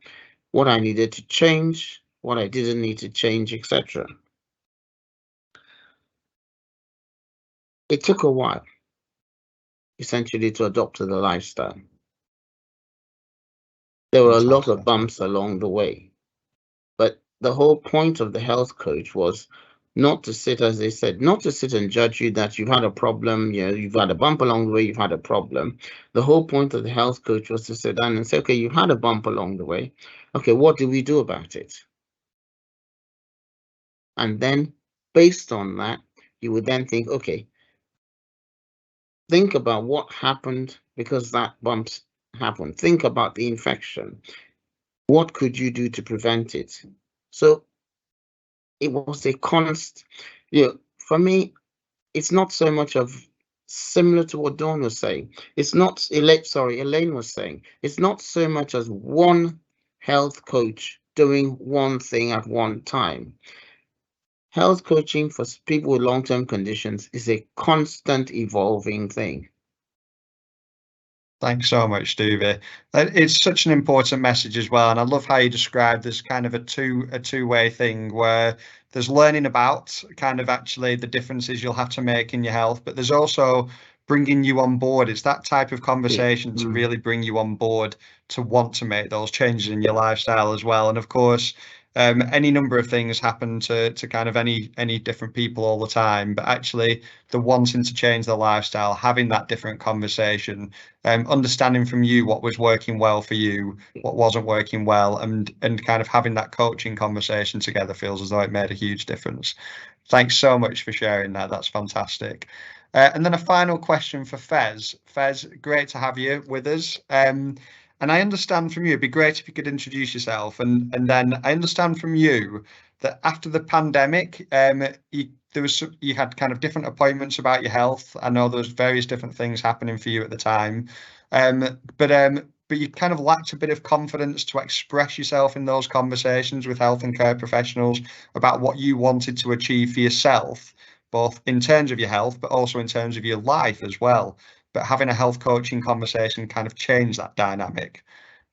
what I needed to change, what I didn't need to change, etc. It took a while, essentially, to adopt to the lifestyle. There were a lot of bumps along the way, but the whole point of the health coach was not to sit, as they said, not to sit and judge you that you've had a problem, you've had a bump along the way, you've had a problem. The whole point of the health coach was to sit down and say, okay, you've had a bump along the way. Okay, what do we do about it? And then based on that, you would then think, okay, think about what happened because that bump happened. Think about the infection. What could you do to prevent it? So it was a constant, for me, it's not so much of similar to what Dawn was saying. It's not, Elaine was saying, it's not so much as one health coach doing one thing at one time. Health coaching for people with long-term conditions is a constant evolving thing. Thanks so much, Stevie. It's such an important message as well, and I love how you describe this kind of a two-way thing where there's learning about kind of actually the differences you'll have to make in your health, but there's also bringing you on board. It's that type of conversation to Mm. really bring you on board to want to make those changes in your lifestyle as well. And of course, any number of things happen to kind of any different people all the time, but actually the wanting to change their lifestyle, having that different conversation, understanding from you what was working well for you, what wasn't working well, and kind of having that coaching conversation together feels as though it made a huge difference. Thanks so much for sharing that. That's fantastic. And then a final question for Fez. Fez, great to have you with us. And I understand from you, it'd be great if you could introduce yourself. And then I understand from you that after the pandemic, you had kind of different appointments about your health. I know there was various different things happening for you at the time, but you kind of lacked a bit of confidence to express yourself in those conversations with health and care professionals about what you wanted to achieve for yourself, both in terms of your health, but also in terms of your life as well. But having a health coaching conversation kind of changed that dynamic.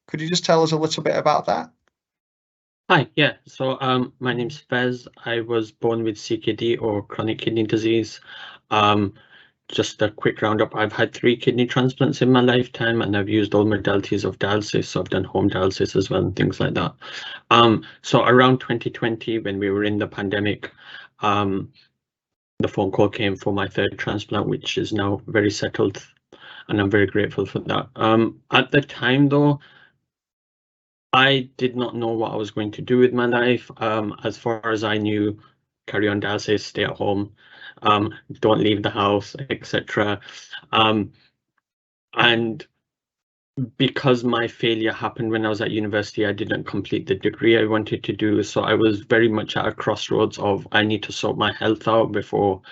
Could you just tell us a little bit about that? Hi, yeah. So my name's Fez. I was born with CKD, or chronic kidney disease. Just a quick roundup. I've had 3 kidney transplants in my lifetime, and I've used all modalities of dialysis. So I've done home dialysis as well and things like that. So around 2020, when we were in the pandemic, the phone call came for my 3rd transplant, which is now very settled, and I'm very grateful for that. At the time, though, I did not know what I was going to do with my life. As far as I knew, carry on dialysis, stay at home, don't leave the house, etc. And because my failure happened when I was at university, I didn't complete the degree I wanted to do. So I was very much at a crossroads of I need to sort my health out before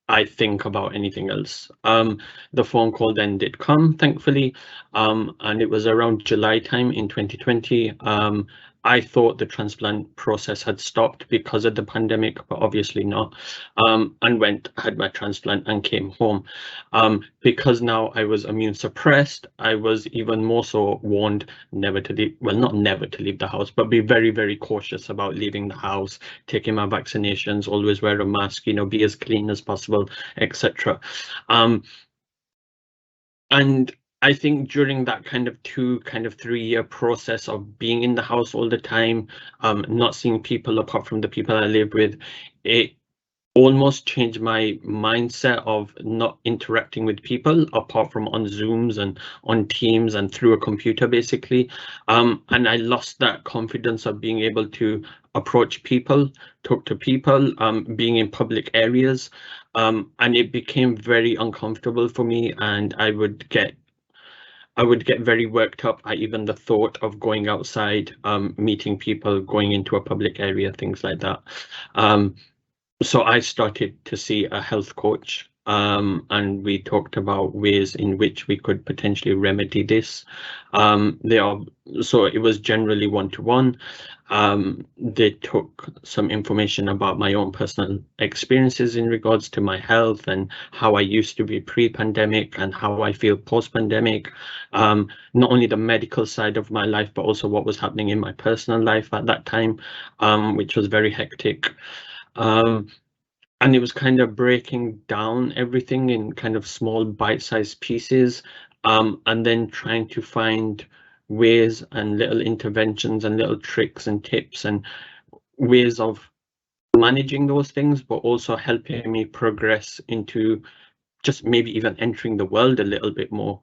I think about anything else. The phone call then did come, thankfully, and it was around July time in 2020. I thought the transplant process had stopped because of the pandemic, but obviously not, and had my transplant and came home. Because now I was immune suppressed, I was even more so warned never to leave, well, not never to leave the house, but be very, very cautious about leaving the house, taking my vaccinations, always wear a mask, you know, be as clean as possible, etc. And I think during that kind of 3-year process of being in the house all the time, not seeing people apart from the people I live with, it almost changed my mindset of not interacting with people apart from on Zooms and on Teams and through a computer, basically. And I lost that confidence of being able to approach people, talk to people, being in public areas. And it became very uncomfortable for me, and I would get very worked up at even the thought of going outside, meeting people, going into a public area, things like that. So I started to see a health coach, and we talked about ways in which we could potentially remedy this. So it was generally one-to-one. They took some information about my own personal experiences in regards to my health and how I used to be pre-pandemic and how I feel post-pandemic. Not only the medical side of my life, but also what was happening in my personal life at that time, which was very hectic. And it was kind of breaking down everything in kind of small bite-sized pieces, and then trying to find ways and little interventions and little tricks and tips and ways of managing those things, but also helping me progress into just maybe even entering the world a little bit more,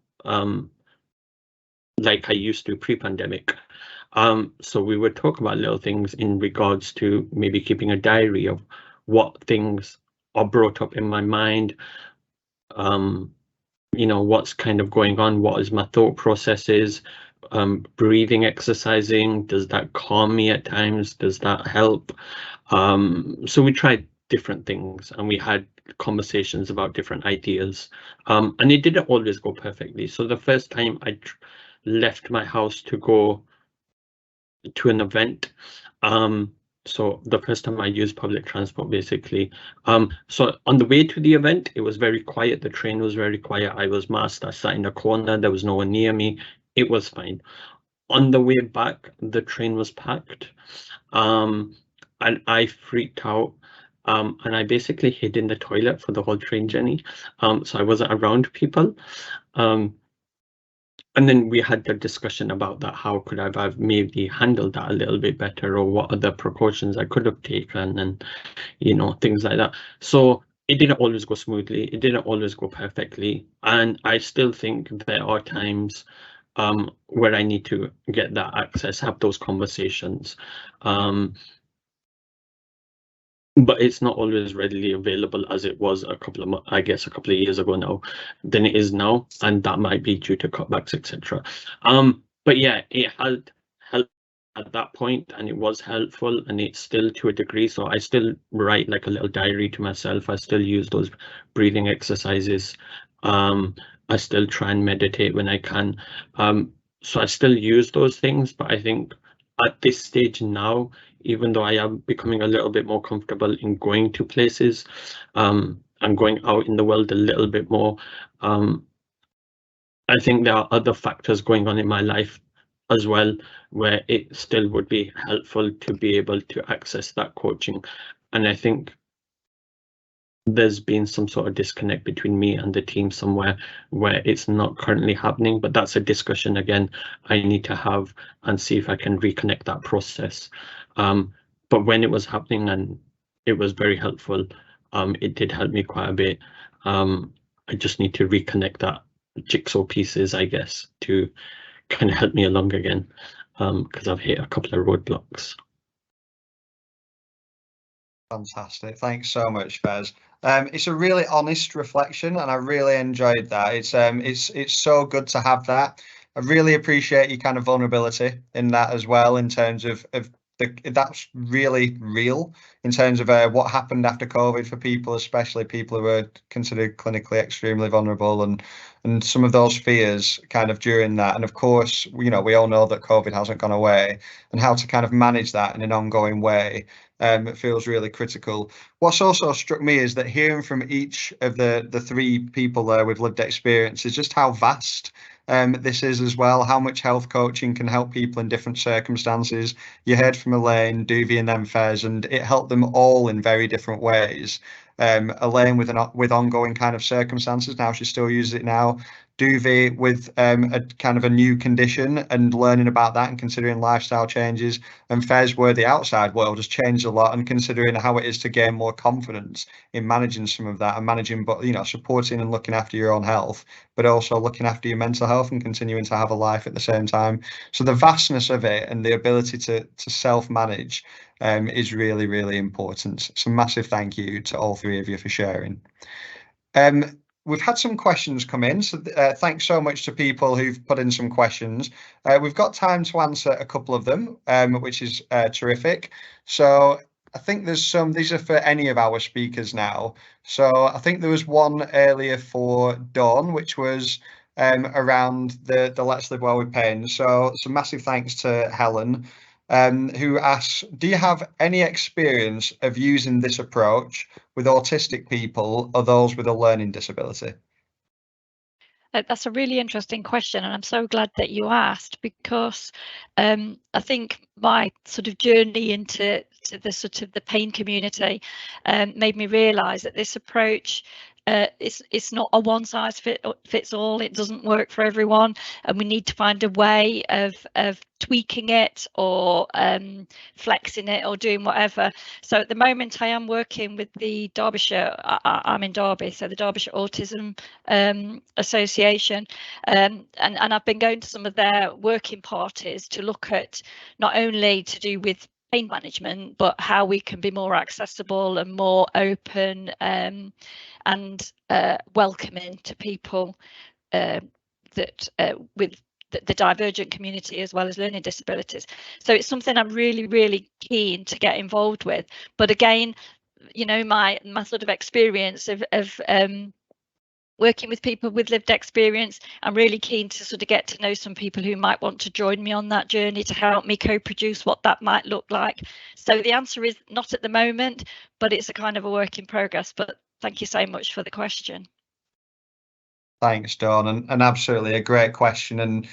like I used to pre-pandemic. So we would talk about little things in regards to maybe keeping a diary of what things are brought up in my mind, you know, what's kind of going on, what is my thought processes, breathing, exercising, does that calm me at times, does that help? So we tried different things and we had conversations about different ideas, and it didn't always go perfectly. So the first time I left my house to go to an event, so the first time I used public transport, basically. So on the way to the event, it was very quiet. The train was very quiet. I was masked. I sat in a corner. There was no one near me. It was fine. On the way back, the train was packed, and I freaked out. and I basically hid in the toilet for the whole train journey. So I wasn't around people. And then we had the discussion about that. How could I have maybe handled that a little bit better, or what other precautions I could have taken, and things like that. So it didn't always go smoothly. It didn't always go perfectly, and I still think there are times where I need to get that access, have those conversations. But it's not always readily available as it was a couple of years ago now than it is now, and that might be due to cutbacks, etc. But yeah, it had helped at that point, and it was helpful, and it's still to a degree. So I still write like a little diary to myself. I still use those breathing exercises. I still try and meditate when I can. So I still use those things, but I think at this stage now, even though I am becoming a little bit more comfortable in going to places and going out in the world a little bit more, I think there are other factors going on in my life as well, where it still would be helpful to be able to access that coaching. And I think there's been some sort of disconnect between me and the team somewhere where it's not currently happening, but that's a discussion again I need to have and see if I can reconnect that process. But when it was happening and it was very helpful, it did help me quite a bit. I just need to reconnect that jigsaw pieces, I guess, to kind of help me along again, because I've hit a couple of roadblocks. Fantastic. Thanks so much, Fez. It's a really honest reflection, and I really enjoyed that. It's so good to have that. I really appreciate your kind of vulnerability in that as well, in terms of that's really real in terms of what happened after COVID for people, especially people who are considered clinically extremely vulnerable, and some of those fears kind of during that. And of course, we all know that COVID hasn't gone away, and how to kind of manage that in an ongoing way. It feels really critical. What's also struck me is that hearing from each of the three people there with lived experience is just how vast this is as well, how much health coaching can help people in different circumstances. You heard from Elaine, Duvi, and then Fez, and it helped them all in very different ways. Elaine with ongoing kind of circumstances, now she still uses it now. Duvi with a kind of a new condition and learning about that and considering lifestyle changes, and Fez where the outside world has changed a lot and considering how it is to gain more confidence in managing some of that and managing, but supporting and looking after your own health, but also looking after your mental health and continuing to have a life at the same time. So the vastness of it and the ability to self-manage is really, really important. So massive thank you to all three of you for sharing. We've had some questions come in, so thanks so much to people who've put in some questions. We've got time to answer a couple of them, which is terrific. So I think there's these are for any of our speakers now. So I think there was one earlier for Dawn, which was around the Let's Live Well with Pain. So massive thanks to Helen, who asks, do you have any experience of using this approach with autistic people or those with a learning disability? That's a really interesting question, and I'm so glad that you asked, because I think my sort of journey into the sort of the pain community made me realise that this approach it's not a one size fits all. It doesn't work for everyone, and we need to find a way of tweaking it or flexing it or doing whatever. So at the moment I am working with the Derbyshire, I'm in Derby, so the Derbyshire Autism Association, and I've been going to some of their working parties to look at not only to do with pain management, but how we can be more accessible and more open and welcoming to people that with the divergent community as well as learning disabilities. So it's something I'm really, really keen to get involved with. But again, my sort of experience of working with people with lived experience, I'm really keen to sort of get to know some people who might want to join me on that journey to help me co-produce what that might look like. So the answer is not at the moment, but it's a kind of a work in progress. But thank you so much for the question. Thanks, Dawn, and absolutely a great question. And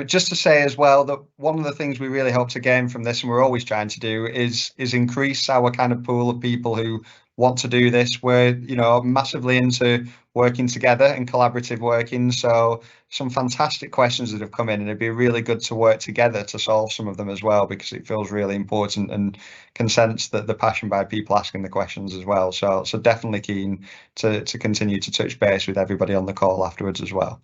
just to say as well that one of the things we really hope to gain from this, and we're always trying to do, is increase our kind of pool of people who want to do this. We're, massively into working together and collaborative working. So some fantastic questions that have come in, and it'd be really good to work together to solve some of them as well, because it feels really important and can sense that the passion by people asking the questions as well. So definitely keen to continue to touch base with everybody on the call afterwards as well.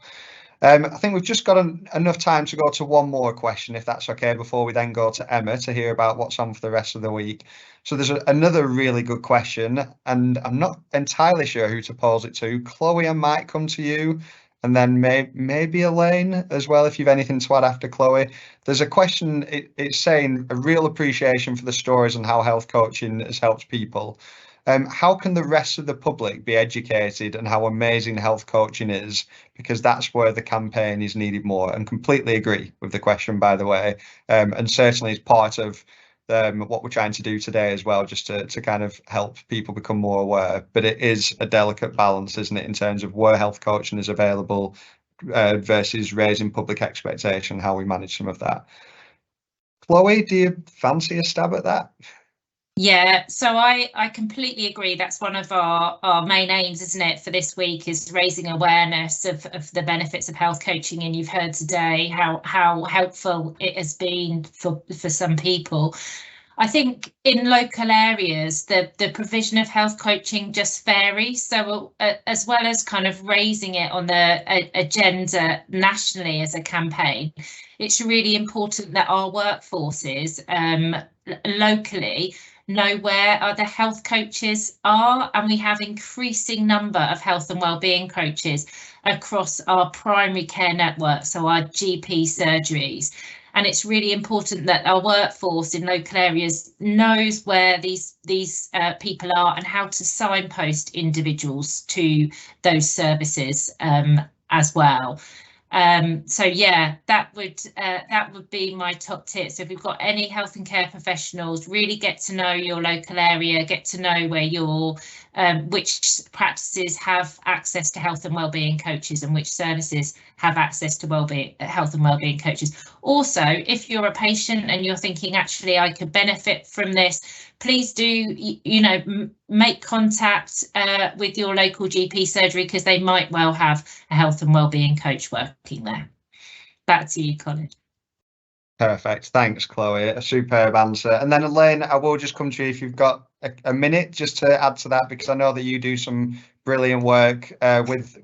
I think we've just got enough time to go to one more question, if that's okay, before we then go to Emma to hear about what's on for the rest of the week. So there's another really good question, and I'm not entirely sure who to pose it to. Chloe, I might come to you, and then maybe Elaine as well, if you've anything to add after Chloe. There's a question, it's saying a real appreciation for the stories and how health coaching has helped people. How can the rest of the public be educated on how amazing health coaching is? Because that's where the campaign is needed more, and completely agree with the question, by the way, and certainly is part of what we're trying to do today as well, just to kind of help people become more aware. But it is a delicate balance, isn't it, in terms of where health coaching is available versus raising public expectation, how we manage some of that. Chloe, do you fancy a stab at that? Yeah, so I completely agree. That's one of our main aims, isn't it, for this week, is raising awareness of the benefits of health coaching. And you've heard today how helpful it has been for some people. I think in local areas, the provision of health coaching just varies. So as well as kind of raising it on the agenda nationally as a campaign, it's really important that our workforces locally know where other health coaches are, and we have increasing number of health and wellbeing coaches across our primary care network, so our GP surgeries. And it's really important that our workforce in local areas knows where these people are and how to signpost individuals to those services as well. So yeah, that would be my top tip. So if we've got any health and care professionals, really get to know your local area, get to know where your which practices have access to health and wellbeing coaches and which services have access to health and wellbeing coaches. Also, if you're a patient and you're thinking, actually, I could benefit from this, please do, make contact with your local GP surgery, because they might well have a health and wellbeing coach working there. Back to you, Colin. Perfect. Thanks, Chloe. A superb answer. And then Elaine, I will just come to you if you've got a minute just to add to that, because I know that you do some brilliant work with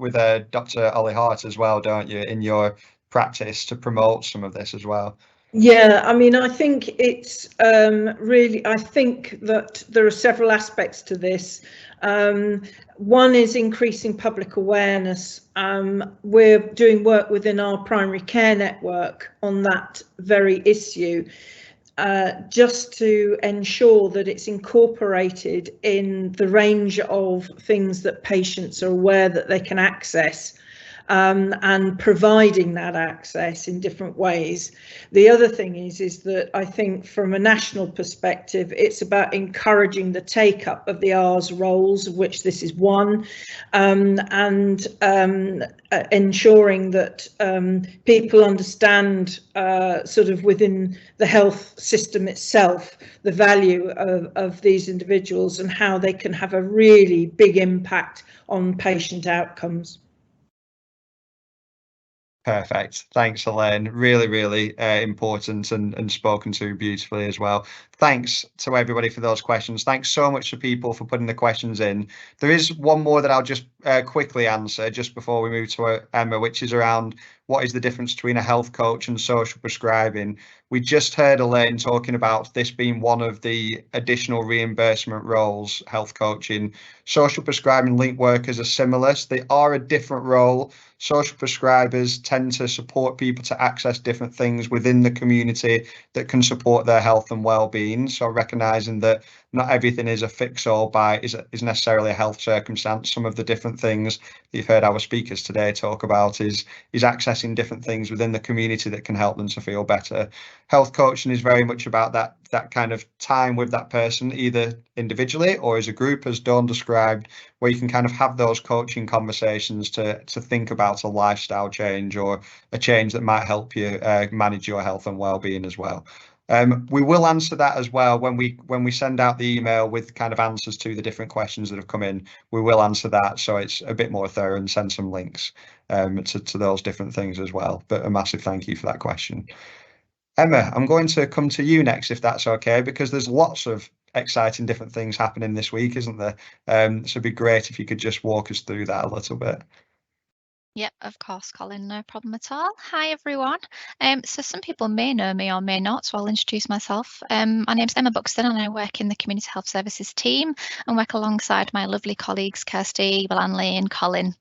Dr. Ollie Hart as well, don't you, in your practice to promote some of this as well? Yeah, I mean, I think it's I think that there are several aspects to this. One is increasing public awareness. We're doing work within our primary care network on that very issue, just to ensure that it's incorporated in the range of things that patients are aware that they can access. And providing that access in different ways. The other thing is that I think from a national perspective, it's about encouraging the take up of the R's roles, of which this is one, and ensuring that people understand sort of within the health system itself, the value of these individuals and how they can have a really big impact on patient outcomes. Perfect. Thanks, Elaine. Really, really important and spoken to beautifully as well. Thanks to everybody for those questions. Thanks so much to people for putting the questions in. There is one more that I'll just quickly answer just before we move to Emma, which is around what is the difference between a health coach and social prescribing. We just heard Elaine talking about this being one of the additional reimbursement roles, health coaching. Social prescribing link workers are similar. So they are a different role. Social prescribers tend to support people to access different things within the community that can support their health and well-being. So recognizing that not everything is a fix-all is necessarily a health circumstance. Some of the different things you've heard our speakers today talk about is accessing different things within the community that can help them to feel better. Health coaching is very much about that kind of time with that person, either individually or as a group, as Dawn described, where you can kind of have those coaching conversations to think about a lifestyle change or a change that might help you manage your health and well-being as well. We will answer that as well when we send out the email with kind of answers to the different questions that have come in. We will answer that, so it's a bit more thorough, and send some links to those different things as well. But a massive thank you for that question. Emma, I'm going to come to you next, if that's okay, because there's lots of exciting different things happening this week, isn't there? So it'd be great if you could just walk us through that a little bit. Yep, of course, Colin, no problem at all. Hi, everyone. So some people may know me or may not, so I'll introduce myself. My name's Emma Buxton and I work in the Community Health Services team and work alongside my lovely colleagues, Kirsty, Belanley and Colin.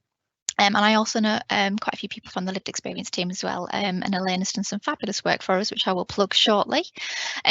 And I also know quite a few people from the lived experience team as well, and Elaine has done some fabulous work for us, which I will plug shortly.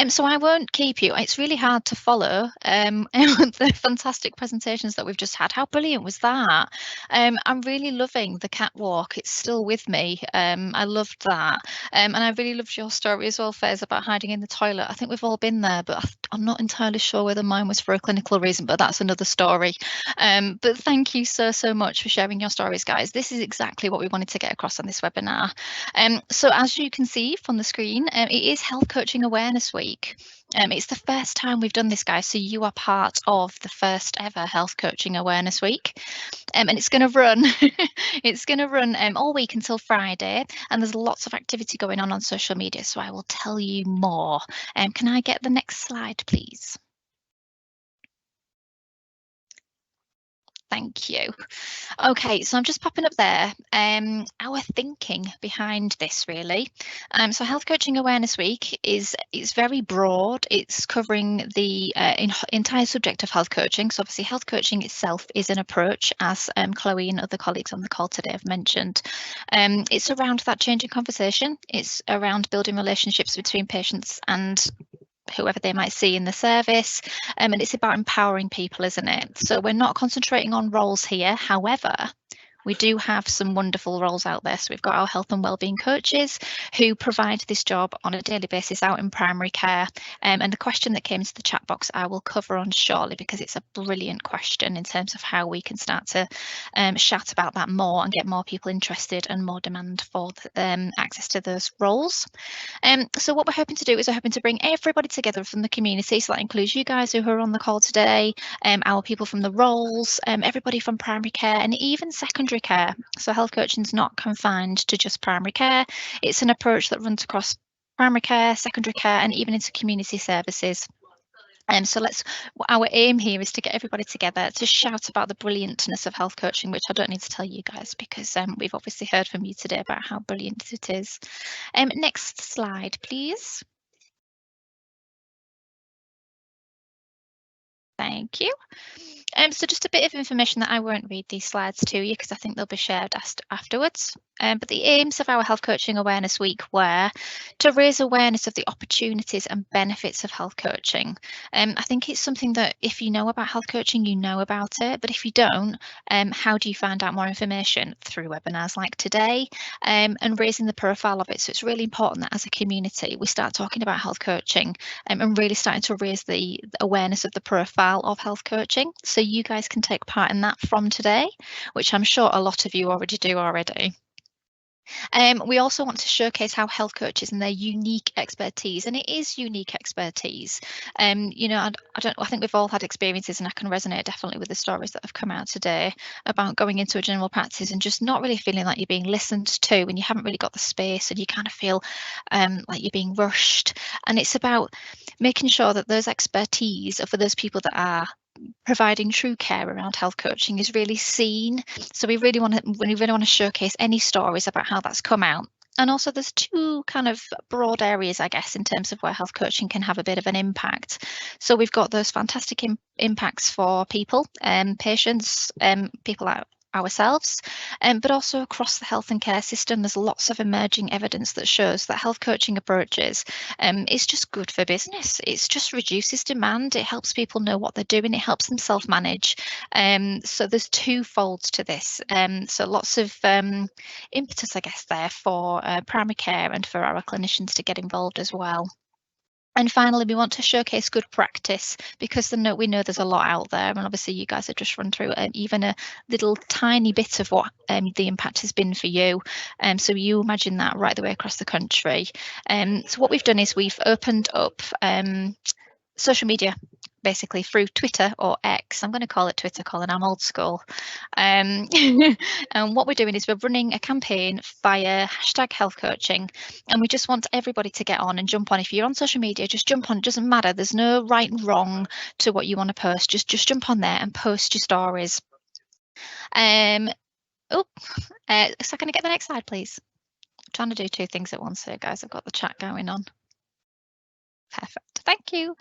So I won't keep you. It's really hard to follow the fantastic presentations that we've just had. How brilliant was that? I'm really loving the catwalk. It's still with me. I loved that. And I really loved your story as well, Faiz, about hiding in the toilet. I think we've all been there, but I'm not entirely sure whether mine was for a clinical reason, but that's another story. But thank you so much for sharing your stories, guys. This is exactly what we wanted to get across on this webinar. So as you can see from the screen, it is Health Coaching Awareness Week. It's the first time we've done this, guys, so you are part of the first ever Health Coaching Awareness Week. And it's going to run it's going to run all week until Friday, and there's lots of activity going on social media, so I will tell you more. Can I get the next slide, please? Thank you. Okay, so I'm just popping up there our thinking behind this, really. So Health Coaching Awareness Week is very broad. It's covering the entire subject of health coaching. So obviously health coaching itself is an approach, as Chloe and other colleagues on the call today have mentioned. It's around that changing conversation. It's around building relationships between patients and whoever they might see in the service, and it's about empowering people, isn't it? So we're not concentrating on roles here. However, we do have some wonderful roles out there. So we've got our health and wellbeing coaches who provide this job on a daily basis out in primary care. And the question that came into the chat box I will cover on shortly, because it's a brilliant question in terms of how we can start to chat about that more and get more people interested and more demand for access to those roles. So what we're hoping to do is we're hoping to bring everybody together from the community. So that includes you guys who are on the call today, our people from the roles, everybody from primary care and even secondary care. So health coaching is not confined to just primary care. It's an approach that runs across primary care, secondary care, and even into community services. So our aim here is to get everybody together to shout about the brilliantness of health coaching, which I don't need to tell you guys, because we've obviously heard from you today about how brilliant it is. Next slide, please. Thank you. So just a bit of information that I won't read these slides to you because I think they'll be shared afterwards. But the aims of our Health Coaching Awareness Week were to raise awareness of the opportunities and benefits of health coaching. I think it's something that if you know about health coaching, you know about it. But if you don't, how do you find out more information? Through webinars like today, and raising the profile of it. So it's really important that as a community, we start talking about health coaching and really starting to raise the awareness of the profile of health coaching. So you guys can take part in that from today, which I'm sure a lot of you already do already. We also want to showcase how health coaches and their unique expertise, and it is unique expertise. You know, I think we've all had experiences, and I can resonate definitely with the stories that have come out today about going into a general practice and just not really feeling like you're being listened to, and you haven't really got the space, and you kind of feel like you're being rushed. And it's about making sure that those expertise are for those people that are providing true care around health coaching is really seen. So we really want to showcase any stories about how that's come out. And also there's two kind of broad areas, I guess, in terms of where health coaching can have a bit of an impact. So we've got those fantastic impacts for people, patients, people out ourselves, but also across the health and care system. There's lots of emerging evidence that shows that health coaching approaches is just good for business. It just reduces demand. It helps people know what they're doing. It helps them self-manage. So there's two folds to this. So lots of impetus, I guess, there for primary care and for our clinicians to get involved as well. And finally, we want to showcase good practice, because we know there's a lot out there, and obviously you guys have just run through even a little tiny bit of what the impact has been for you. So you imagine that right the way across the country. So what we've done is we've opened up social media, basically through Twitter or X. I'm going to call it Twitter, Colin, I'm old school. And what we're doing is we're running a campaign via #healthcoaching, and we just want everybody to get on and jump on. If you're on social media, just jump on. It doesn't matter, there's no right and wrong to what you want to post. Just jump on there and post your stories. So can I get the next slide, please? I'm trying to do two things at once here, guys. I've got the chat going on. Perfect, thank you.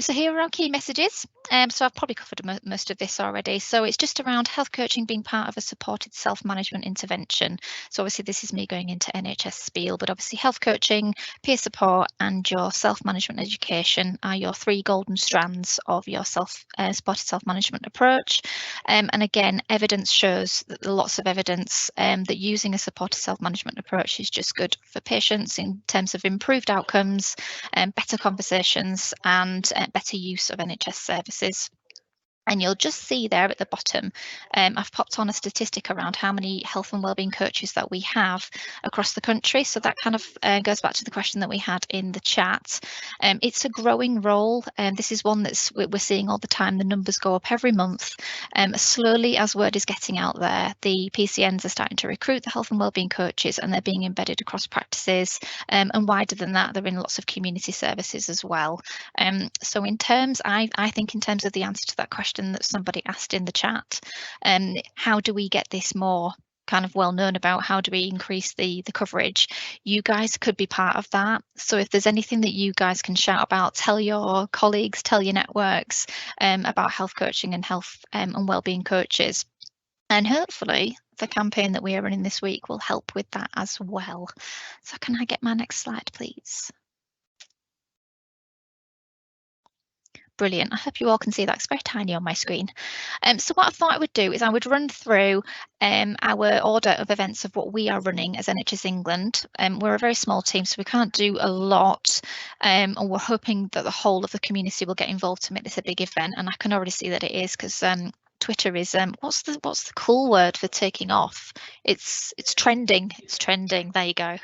So here are our key messages. So I've probably covered most of this already. So it's just around health coaching being part of a supported self-management intervention. So obviously this is me going into NHS spiel, but obviously health coaching, peer support and your self-management education are your three golden strands of your supported self-management approach. And again, evidence shows that lots of evidence that using a supported self-management approach is just good for patients in terms of improved outcomes, better conversations and better use of NHS services. And you'll just see there at the bottom, I've popped on a statistic around how many health and wellbeing coaches that we have across the country. So that kind of goes back to the question that we had in the chat. It's a growing role, and this is one that's we're seeing all the time. The numbers go up every month. Slowly, as word is getting out there, the PCNs are starting to recruit the health and wellbeing coaches, and they're being embedded across practices. And wider than that, they're in lots of community services as well. So in terms, I think in terms of the answer to that question that somebody asked in the chat, how do we get this more kind of well known about? How do we increase the coverage? You guys could be part of that. So if there's anything that you guys can shout about, tell your colleagues, tell your networks about health coaching and health and wellbeing coaches. And hopefully the campaign that we are running this week will help with that as well. So can I get my next slide, please? Brilliant. I hope you all can see that. It's very tiny on my screen. So what I thought I would do is I would run through our order of events of what we are running as NHS England. We're a very small team, so we can't do a lot. And we're hoping that the whole of the community will get involved to make this a big event. And I can already see that it is, because Twitter is what's the cool word for taking off? It's trending. It's trending. There you go.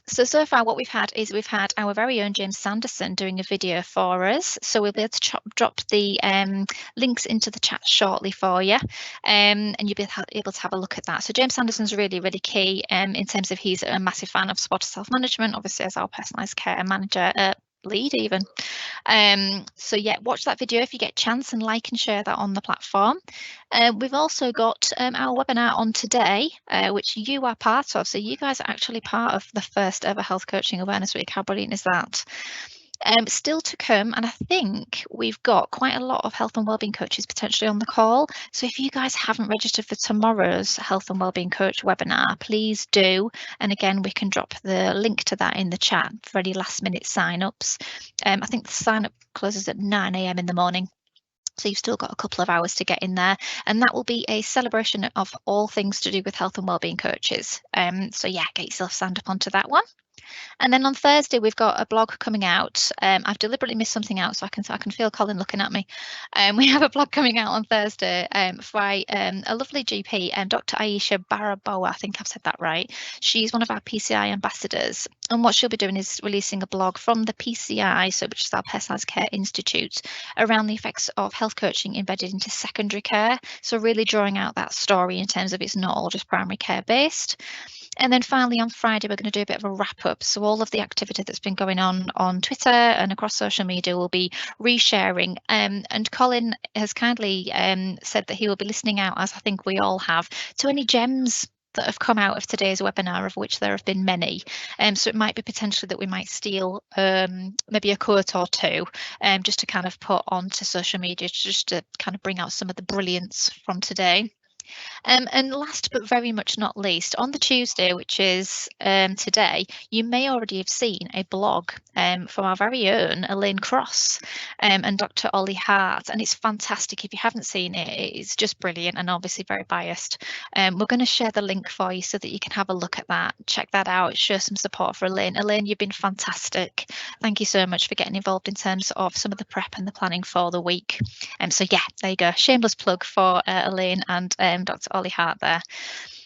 So far what we've had is we've had our very own James Sanderson doing a video for us. So we'll be able to drop the links into the chat shortly for you, and you'll be able to have a look at that. So James Sanderson's really key in terms of he's a massive fan of supported self-management, obviously as our personalised care manager. Lead even. So yeah, watch that video if you get a chance and like and share that on the platform. We've also got our webinar on today, which you are part of. So you guys are actually part of the first ever Health Coaching Awareness Week. How brilliant is that? Still to come, and I think we've got quite a lot of health and wellbeing coaches potentially on the call. So if you guys haven't registered for tomorrow's health and wellbeing coach webinar, please do. And again, we can drop the link to that in the chat for any last minute sign-ups. I think the sign-up closes at 9 AM in the morning. So you've still got a couple of hours to get in there, and that will be a celebration of all things to do with health and wellbeing coaches. So yeah, get yourself signed up onto that one. And then on Thursday, we've got a blog coming out. I've deliberately missed something out, so I can feel Colin looking at me. We have a blog coming out on Thursday by a lovely GP, Dr. Aisha Baraboa. I think I've said that right. She's one of our PCI ambassadors, and what she'll be doing is releasing a blog from the PCI, so which is our Personalised Care Institute, around the effects of health coaching embedded into secondary care. So really drawing out that story in terms of it's not all just primary care based. And then finally on Friday, we're going to do a bit of a wrap up. So all of the activity that's been going on Twitter and across social media will be resharing. And Colin has kindly said that he will be listening out, as I think we all have, to any gems that have come out of today's webinar, of which there have been many. So it might be potentially that we might steal maybe a quote or two just to kind of put onto social media, just to kind of bring out some of the brilliance from today. And last but very much not least, on the Tuesday, which is today, you may already have seen a blog from our very own Elaine Cross and Dr. Ollie Hart, and it's fantastic. If you haven't seen it, it's just brilliant and obviously very biased. We're going to share the link for you so that you can have a look at that, check that out, show some support for Elaine. Elaine, you've been fantastic. Thank you so much for getting involved in terms of some of the prep and the planning for the week. So yeah, there you go, shameless plug for Elaine and Dr. Ollie Hart there.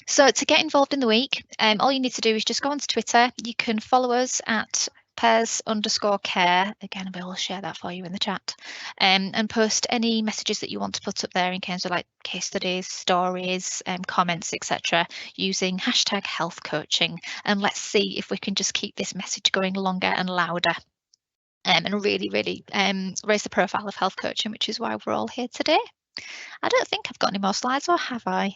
So to get involved in the week, all you need to do is just go onto Twitter. You can follow us at pairs_care. Again, we'll share that for you in the chat, and post any messages that you want to put up there in terms of like case studies, stories, comments, etc. using #healthcoaching. And let's see if we can just keep this message going longer and louder. And really raise the profile of health coaching, which is why we're all here today. I don't think I've got any more slides, or have I?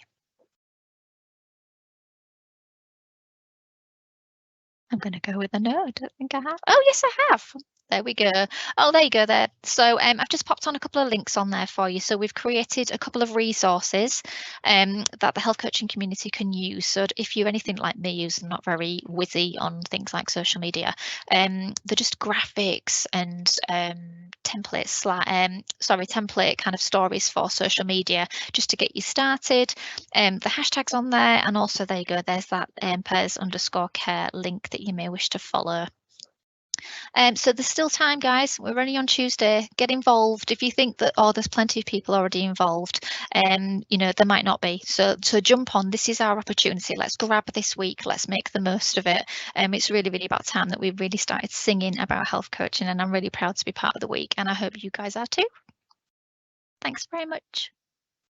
I'm going to go with a no. I don't think I have. Oh, yes, I have. There we go. Oh, there you go there. So I've just popped on a couple of links on there for you. So we've created a couple of resources that the health coaching community can use. So if you're anything like me, who's not very wizzy on things like social media, they're just graphics and template kind of stories for social media just to get you started. The hashtags on there, and also there you go, there's that pairs_care link that you may wish to follow. So there's still time, guys. We're only on Tuesday. Get involved. If you think that, oh, there's plenty of people already involved, you know, there might not be. So jump on. This is our opportunity. Let's grab this week. Let's make the most of it. It's really about time that we've really started singing about health coaching, and I'm really proud to be part of the week, and I hope you guys are too. Thanks very much.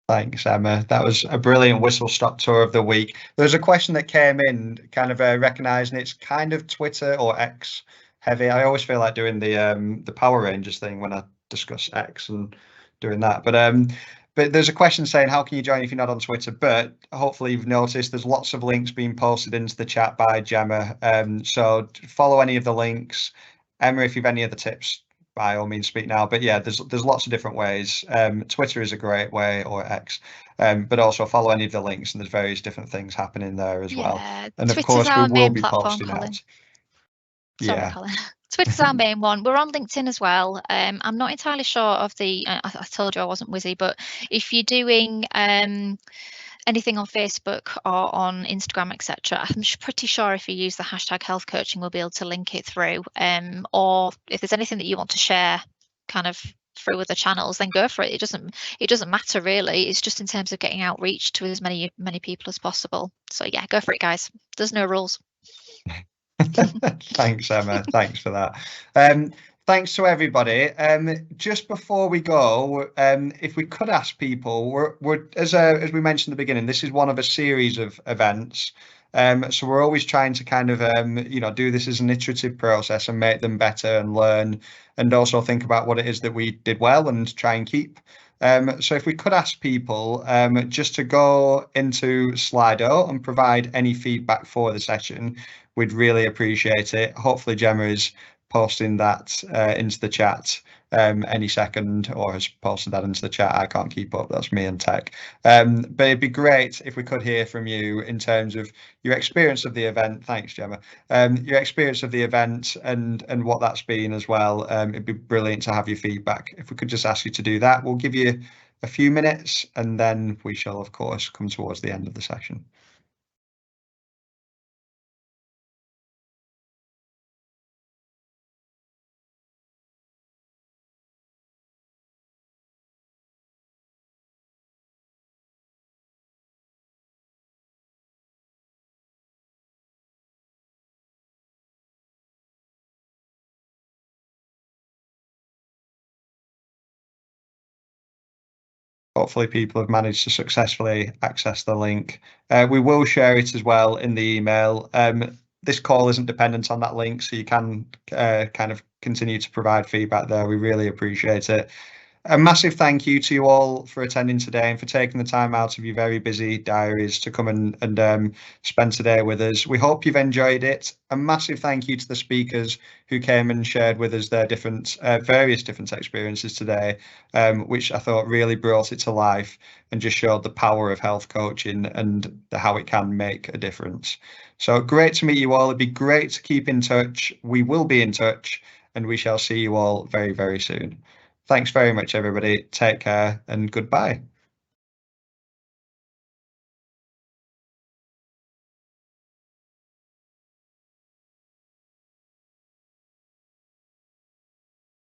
Thanks, Emma. That was a brilliant whistle-stop tour of the week. There's a question that came in, kind of recognising it's kind of Twitter or X heavy. I always feel like doing the Power Rangers thing when I discuss X and doing that. But there's a question saying, how can you join if you're not on Twitter? But hopefully you've noticed there's lots of links being posted into the chat by Gemma. So follow any of the links. Emma, if you've any other tips, by all means speak now. But yeah, there's lots of different ways. Twitter is a great way, or X, but also follow any of the links, and there's various different things happening there as well. And Twitter's of course our we will main be platform, posting Colin. out. Sorry, Colin. Twitter's our main one. We're on LinkedIn as well. I'm not entirely sure of the, I told you I wasn't wizzy, but if you're doing anything on Facebook or on Instagram, etc., I'm pretty sure if you use the hashtag health coaching, we'll be able to link it through. Or if there's anything that you want to share kind of through other channels, then go for it. It doesn't matter really. It's just in terms of getting outreach to as many people as possible. So yeah, go for it, guys. There's no rules. Thanks, Emma. Thanks for that. Thanks to everybody. Just before we go, if we could ask people, we're as we mentioned at the beginning, this is one of a series of events. So we're always trying to kind of do this as an iterative process and make them better and learn, and also think about what it is that we did well and try and keep. So if we could ask people just to go into Slido and provide any feedback for the session, we'd really appreciate it. Hopefully Gemma is posting that into the chat any second, or has posted that into the chat. I can't keep up, that's me and tech. But it'd be great if we could hear from you in terms of your experience of the event. Thanks, Gemma. Your experience of the event and what that's been as well. It'd be brilliant to have your feedback. If we could just ask you to do that, we'll give you a few minutes, and then we shall of course come towards the end of the session. Hopefully people have managed to successfully access the link. We will share it as well in the email. This call isn't dependent on that link, so you can kind of continue to provide feedback there. We really appreciate it. a massive thank you to you all for attending today and for taking the time out of your very busy diaries to come and spend today with us. We hope you've enjoyed it. A massive thank you to the speakers who came and shared with us their different, various different experiences today, which I thought really brought it to life and just showed the power of health coaching and how it can make a difference. So great to meet you all. It'd be great to keep in touch. We will be in touch and we shall see you all very, very soon. Thanks very much, everybody. Take care and goodbye.